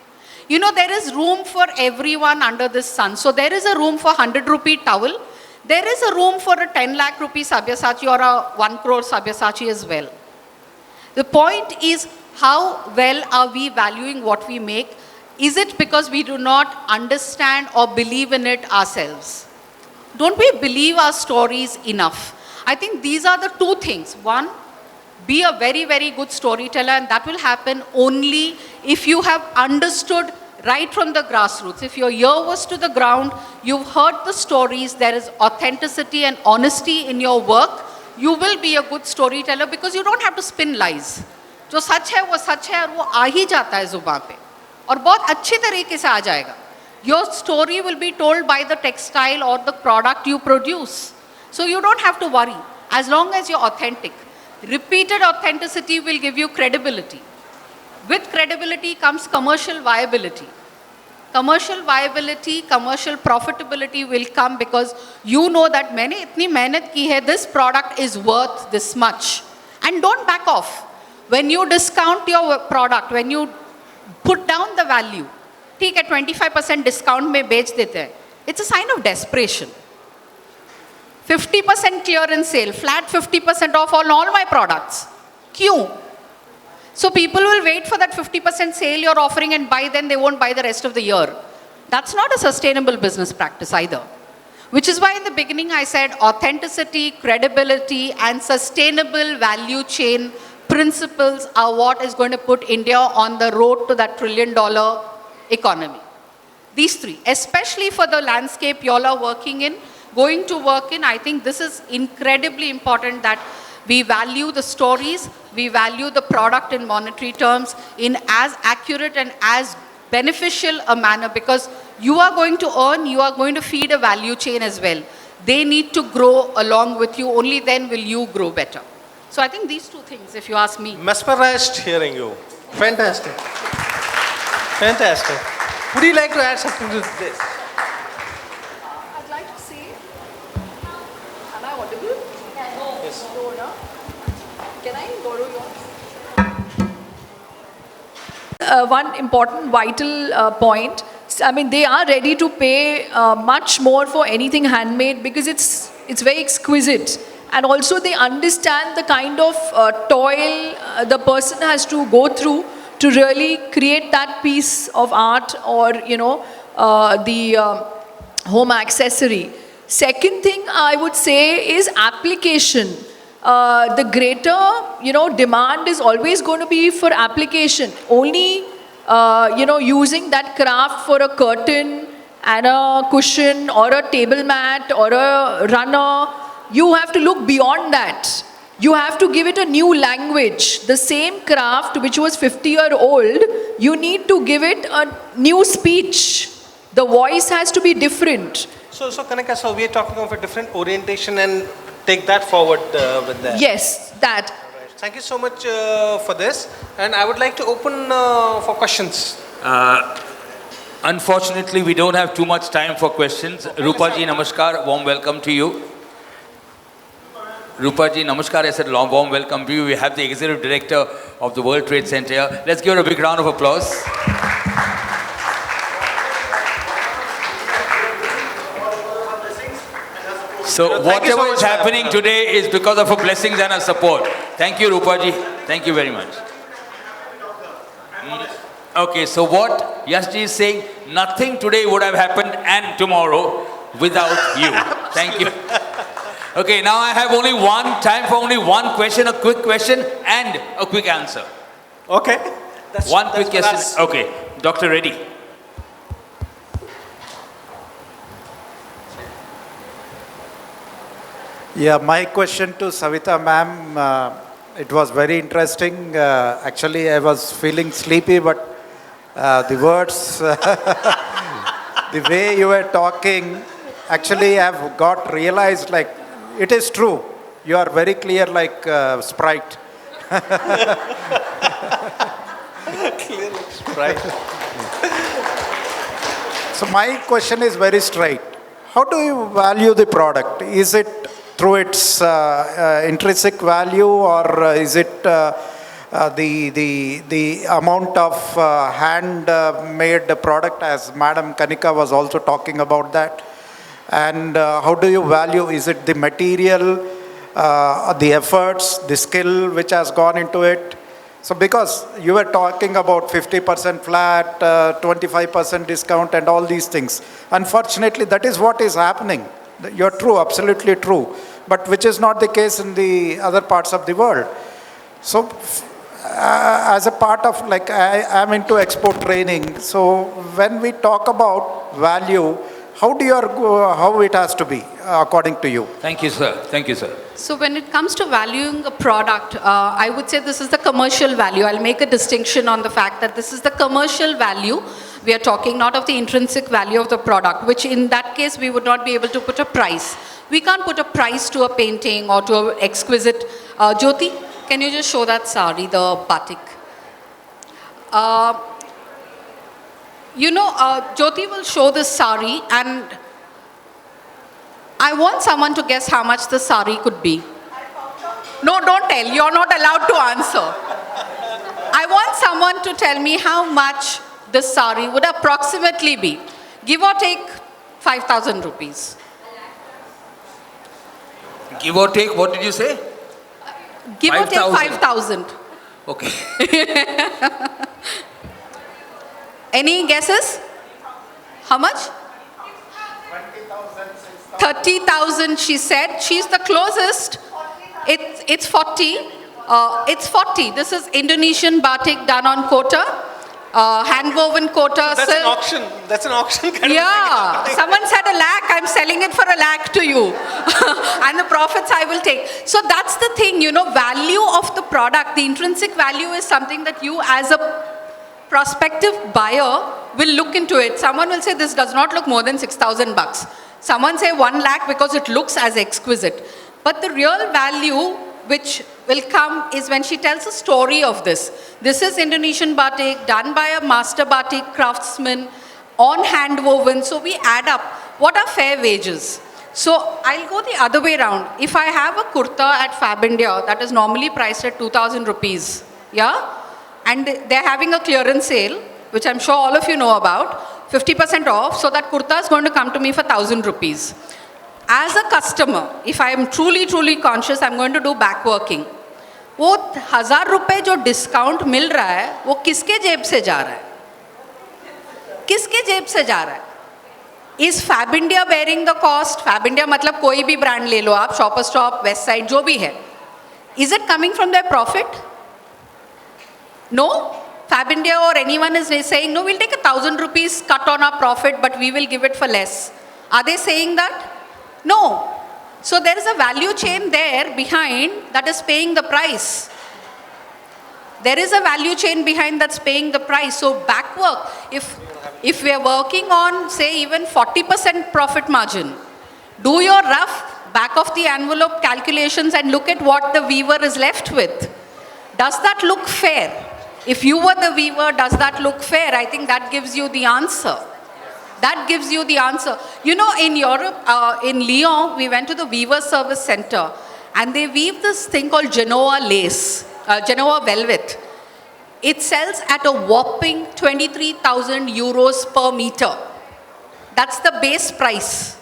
You know, there is room for everyone under this sun. So there is a room for 100 rupee towel. There is a room for a 10 lakh rupee Sabyasachi or a 1 crore Sabyasachi as well. The point is, how well are we valuing what we make? Is it because we do not understand or believe in it ourselves? Don't we believe our stories enough? I think these are the two things. One, be a very, very good storyteller, and that will happen only if you have understood right from the grassroots. If your ear was to the ground, you've heard the stories, there is authenticity and honesty in your work, you will be a good storyteller because you don't have to spin lies. जो सच है वो सच है और वो आ ही जाता है जुबान पे और बहुत अच्छे तरीके से आ जाएगा. Your story will be told by the textile or the product you produce. So you don't have to worry as long as you're authentic. Repeated authenticity will give you credibility. With credibility comes commercial viability. Commercial viability, commercial profitability will come because you know that मैंने इतनी मेहनत की है, this product is worth this much. And don't back off. When you discount your product, when you put down the value, ठीक है 25% discount में बेच देते हैं. It's a sign of desperation. 50% clearance sale, flat 50% off on all my products. क्यों? So people will wait for that 50% sale you're offering and buy, then they won't buy the rest of the year. That's not a sustainable business practice either. Which is why in the beginning I said authenticity, credibility, and sustainable value chain principles are what is going to put India on the road to that $1 trillion economy. These three, especially for the landscape you all are working in, going to work in, I think this is incredibly important that we value the stories, we value the product in monetary terms in as accurate and as beneficial a manner because you are going to earn, you are going to feed a value chain as well. They need to grow along with you, only then will you grow better. So I think these two things, if you ask me. Mesmerized hearing you. Fantastic. Fantastic. Would you like to add something to this? I'd like to say, am I audible? Yes. No, no. Can I borrow yours? One important vital point. I mean, they are ready to pay much more for anything handmade because it's very exquisite. And also they understand the kind of toil the person has to go through to really create that piece of art or, you know, the home accessory. Second thing I would say is application. The greater, you know, demand is always going to be for application. Only, you know, using that craft for a curtain and a cushion or a table mat or a runner, you have to look beyond that. You have to give it a new language. The same craft which was 50-year-old, you need to give it a new speech. The voice has to be different. So Kanika, so we are talking of a different orientation and take that forward with that. Yes, that. Right. Thank you so much for this. And I would like to open for questions. Unfortunately, we don't have too much time for questions. Rupaji, namaskar. Warm welcome to you. Rupaji, namaskar. I said warm welcome to you. We have the Executive Director of the World Trade Center here. Let's give her a big round of applause. So whatever is happening today is because of her blessings and her support. Thank you, Rupaji. Thank you very much. Okay, so what Yashji is saying, nothing today would have happened and tomorrow without you. Thank you. Okay, now I have time for only one question, a quick question and a quick answer. Okay. One quick question. Okay, Dr. Reddy. Yeah, my question to Savitha ma'am, it was very interesting. Actually, I was feeling sleepy, but the words The way you were talking, actually I've got realized like, it is true. You are very clear like Sprite. Clear like Sprite. So my question is very straight. How do you value the product? Is it through its intrinsic value, or is it the amount of hand-made product, as Madam Kanika was also talking about that? And how do you value? Is it the material, the efforts, the skill which has gone into it? So because you were talking about 50% flat, 25% discount and all these things. Unfortunately, that is what is happening. You're true, absolutely true. But which is not the case in the other parts of the world. So as a part of, like, I am into export training. So when we talk about value, how it has to be according to you? Thank you, sir. Thank you, sir. So when it comes to valuing a product, I would say this is the commercial value. I'll make a distinction on the fact that this is the commercial value. We are talking not of the intrinsic value of the product, which in that case we would not be able to put a price. We can't put a price to a painting or to an exquisite. Jyoti, can you just show that sari, the batik? Jyoti will show this sari, and I want someone to guess how much the sari could be. No, don't tell. You're not allowed to answer. I want someone to tell me how much this sari would approximately be. Give or take 5,000 rupees. Give or take, what did you say? Give or take 5,000. Okay. Any guesses? How much? 30,000, she said. She's the closest. It's 40. It's 40. This is Indonesian batik done on kota. Hand-woven kota. That's an auction. That's an auction kind of thing. Someone said 1 lakh. I'm selling it for 1 lakh to you. And the profits I will take. So that's the thing, value of the product. The intrinsic value is something that you as a prospective buyer will look into it. Someone will say this does not look more than 6,000 bucks. Someone say 1 lakh because it looks as exquisite. But the real value which will come is when she tells a story of this. This is Indonesian batik done by a master batik craftsman on hand woven. So we add up what are fair wages. So I'll go the other way around. If I have a kurta at Fab India that is normally priced at 2,000 rupees, yeah? And they're having a clearance sale, which I'm sure all of you know about, 50% off, so that kurta is going to come to me for 1,000 rupees. As a customer, if I am truly, truly conscious, I'm going to do back working. वो 1,000 रुपए जो discount मिल रहा है, वो किसके जेब से जा रहा है? किसके जेब से जा रहा है? Is Fab India bearing the cost? Fab India मतलब कोई भी ब्रांड ले लो आप, Shopper Stop, West Side, जो भी है. Is it coming from their profit? No? Fab India or anyone is saying, no, we'll take 1,000 rupees cut on our profit, but we will give it for less. Are they saying that? No. So there is a value chain there behind that is paying the price. There is a value chain behind that's paying the price. So back work, if we are working on, say, even 40% profit margin, do your rough back of the envelope calculations and look at what the weaver is left with. Does that look fair? If you were the weaver, does that look fair? I think that gives you the answer. That gives you the answer. In Europe, in Lyon, we went to the Weaver Service Center and they weave this thing called Genoa lace, Genoa velvet. It sells at a whopping 23,000 euros per meter. That's the base price.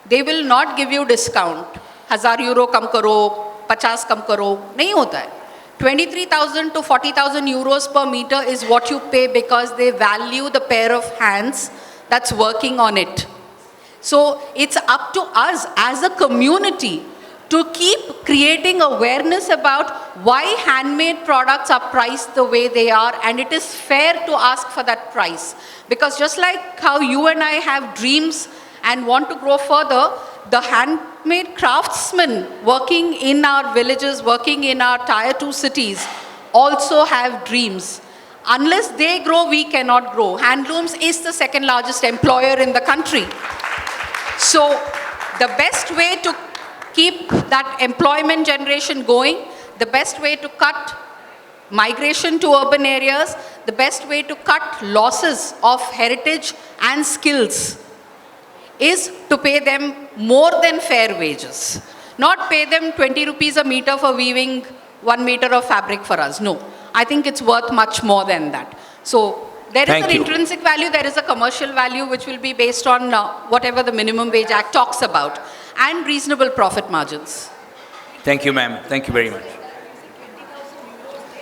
They will not give you discount. 1,000 euro kam karo, 50 kam karo. Nahi hota hai. 23,000 to 40,000 euros per meter is what you pay because they value the pair of hands that's working on it. So it's up to us as a community to keep creating awareness about why handmade products are priced the way they are, and it is fair to ask for that price. Because just like how you and I have dreams and want to grow further, the handmade craftsmen working in our villages, working in our tier 2 cities also have dreams. Unless they grow, we cannot grow. Handlooms is the second largest employer in the country. So the best way to keep that employment generation going, the best way to cut migration to urban areas, the best way to cut losses of heritage and skills is to pay them more than fair wages. Not pay them 20 rupees a meter for weaving 1 meter of fabric for us. No, I think it's worth much more than that. So there is an intrinsic value, there is a commercial value which will be based on whatever the Minimum Wage Act talks about, and reasonable profit margins. Thank you, ma'am. Thank you very much.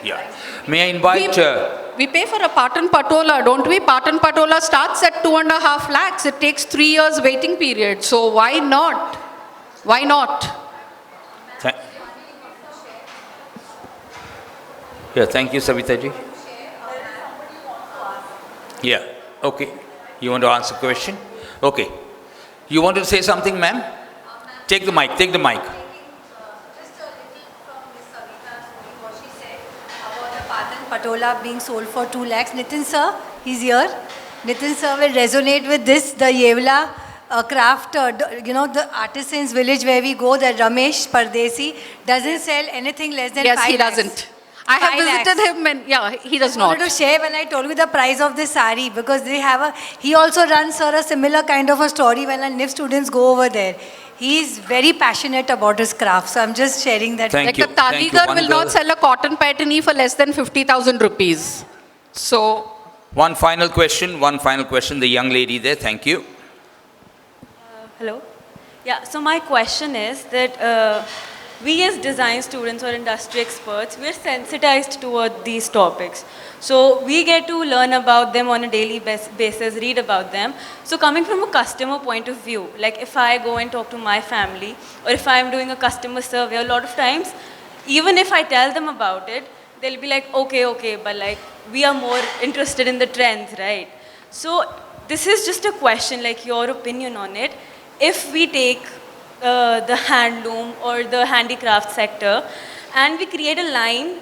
Yeah. May I invite... We pay for a Patan Patola, don't we? Patan Patola starts at 2.5 lakhs. It takes 3 years waiting period. So why not? Why not? Yeah, thank you, Savitha ji. Yeah, okay. You want to answer the question? Okay. You want to say something, ma'am? Take the mic, take the mic. Patola being sold for 2 lakhs. Nitin sir, he's here. Nitin sir will resonate with this. The Yevla craft, the artisans village where we go, the Ramesh Pardesi doesn't sell anything less than 5 lakhs. Yes, he doesn't. I have visited him and yeah, he does not. I wanted to share when I told you the price of this sari because they have he also runs sir a similar kind of a story when our NIF students go over there. He is very passionate about his craft. So I'm just sharing that. Thank you. The Taligar will not sell a cotton patani for less than 50,000 rupees. So. One final question, the young lady there, thank you. Hello. Yeah, so my question is that we as design students or industry experts, we're sensitized toward these topics. So we get to learn about them on a daily basis, read about them. So coming from a customer point of view, like if I go and talk to my family or if I'm doing a customer survey, a lot of times, even if I tell them about it, they'll be like, okay, but like we are more interested in the trends, right? So this is just a question, like your opinion on it. If we take the handloom or the handicraft sector and we create a line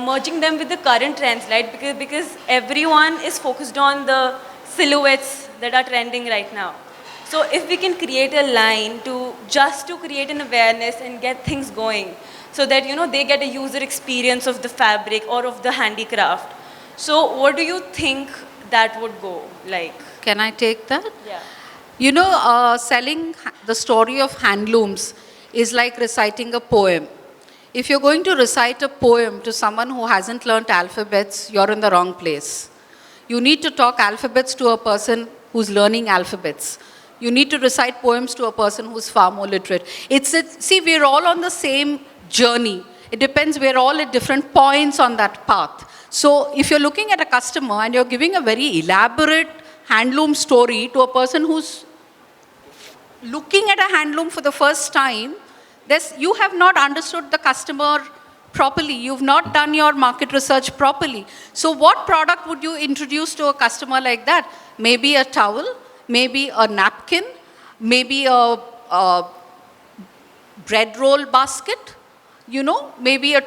merging them with the current trends, right? Because everyone is focused on the silhouettes that are trending right now. So if we can create a line to create an awareness and get things going so that, they get a user experience of the fabric or of the handicraft. So what do you think that would go like? Can I take that? Yeah. Selling the story of handlooms is like reciting a poem. If you're going to recite a poem to someone who hasn't learnt alphabets, you're in the wrong place. You need to talk alphabets to a person who's learning alphabets. You need to recite poems to a person who's far more literate. See, we're all on the same journey. It depends, we're all at different points on that path. So if you're looking at a customer and you're giving a very elaborate handloom story to a person who's looking at a handloom for the first time, you have not understood the customer properly. You've not done your market research properly. So what product would you introduce to a customer like that? Maybe a towel, maybe a napkin, maybe a bread roll basket, maybe a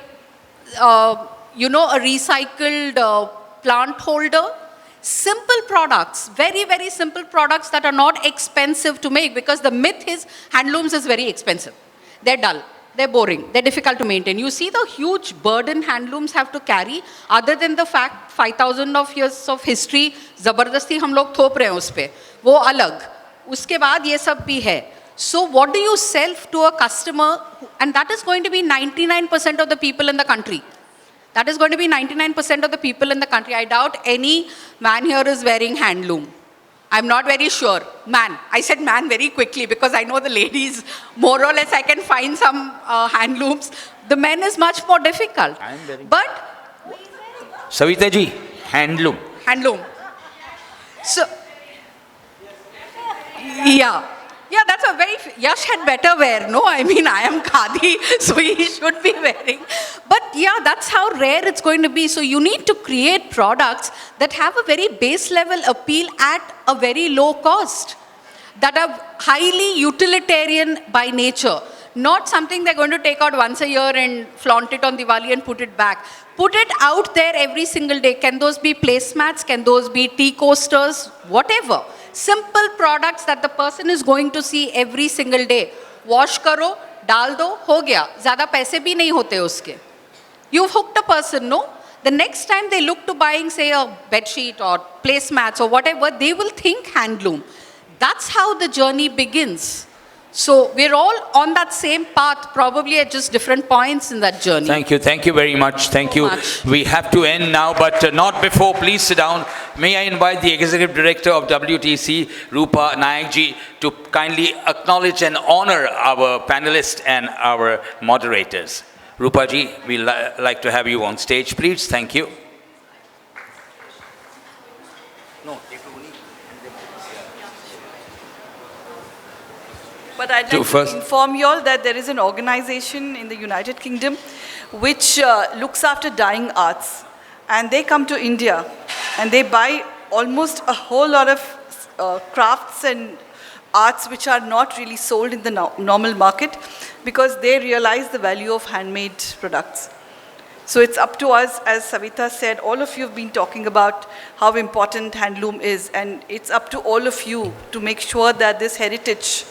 recycled plant holder. Simple products, very, very simple products that are not expensive to make, because the myth is handlooms is very expensive. They're dull, they're boring, they're difficult to maintain. You see the huge burden handlooms have to carry, other than the fact 5,000 of years of history, zabardasti hum log thop rahe hain us pe, wo alag. Uske baad ye sab bhi hai. So what do you sell to a customer? And that is going to be 99% of the people in the country. That is going to be 99% of the people in the country. I doubt any man here is wearing handloom. I'm not very sure. Man. I said man very quickly because I know the ladies, more or less I can find some handlooms. The men is much more difficult. But Savitha ji, handloom. Handloom. So, yeah. Yeah, that's a very, Yash had better wear, no? I mean, I am Khadi, so he should be wearing. But yeah, that's how rare it's going to be. So you need to create products that have a very base level appeal at a very low cost, that are highly utilitarian by nature. Not something they're going to take out once a year and flaunt it on Diwali and put it back. Put it out there every single day. Can those be placemats? Can those be tea coasters? Whatever. Simple products that the person is going to see every single day. Wash karo, dal do, ho gaya. Zyada paise bhi nahi hote uske. You've hooked a person, no? The next time they look to buying, say, a bedsheet or placemats or whatever, they will think handloom. That's how the journey begins. So we're all on that same path, probably at just different points in that journey. Thank you very much. Thank you. We have to end now, but not before. Please sit down. May I invite the Executive Director of WTC, Rupa Nayakji, to kindly acknowledge and honor our panelists and our moderators. Rupa ji, we'd like to have you on stage, please. Thank you. But I'd like to inform you all that there is an organization in the United Kingdom which looks after dying arts. And they come to India and they buy almost a whole lot of crafts and arts which are not really sold in the normal market because they realize the value of handmade products. So it's up to us, as Savitha said, all of you have been talking about how important handloom is, and it's up to all of you to make sure that this heritage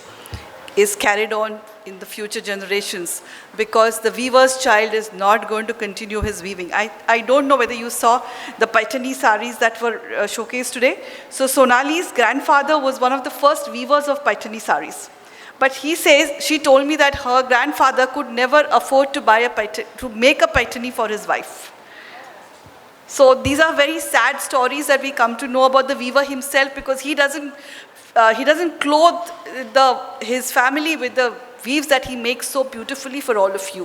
is carried on in the future generations, because the weaver's child is not going to continue his weaving. I don't know whether you saw the Paithani saris that were showcased today. So Sonali's grandfather was one of the first weavers of Paithani saris. But he says, she told me that her grandfather could never afford to buy to make a Paithani for his wife. So these are very sad stories that we come to know about the weaver himself, because he doesn't clothe his family with the weaves that he makes so beautifully for all of you.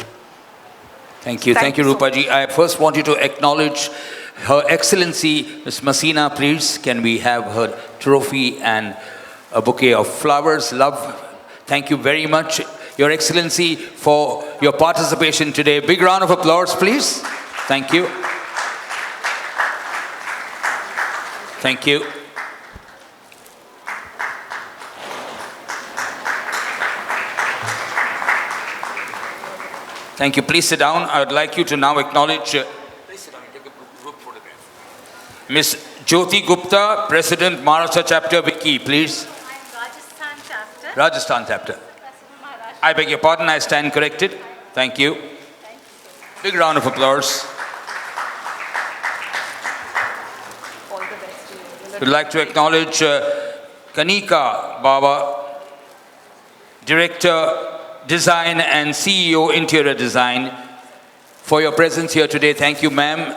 Thank you. Thank you, Rupaji. I first want you to acknowledge Her Excellency, Ms. Masina, please. Can we have her trophy and a bouquet of flowers? Love. Thank you very much, Your Excellency, for your participation today. Big round of applause, please. Thank you. Thank you. Thank you. Please sit down. I would like you to now acknowledge please sit down and take a group photograph. Ms. Jyoti Gupta, President, Maharashtra Chapter, WICCI, please. Rajasthan chapter. Rajasthan Chapter. I beg your pardon, I stand corrected. Thank you. Big round of applause. We'd like to acknowledge Kanika, Bawa, Director, Design and CEO, Interior Design, for your presence here today. Thank you, ma'am.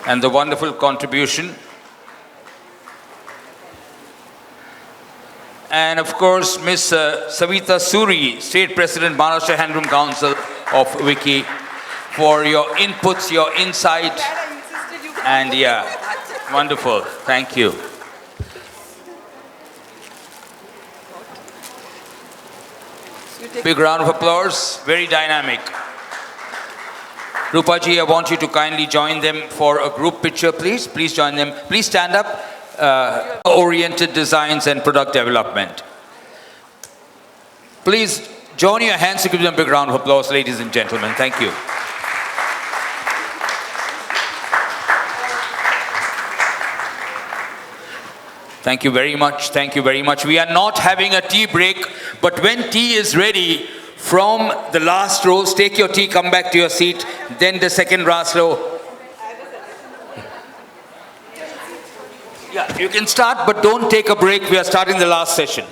And the wonderful contribution. And of course, Ms. Savitha Suri, State President, Maharashtra Handloom Council of WICCI, for your inputs, your insight, and yeah, wonderful. Thank you. Big round of applause. Very dynamic. Rupaji, I want you to kindly join them for a group picture, please. Please join them. Please stand up. Oriented designs and product development. Please join your hands to give them a big round of applause, ladies and gentlemen. Thank you. Thank you very much. Thank you very much. We are not having a tea break, but when tea is ready, from the last rows, take your tea, come back to your seat, then the second last row. Yeah, you can start, but don't take a break. We are starting the last session.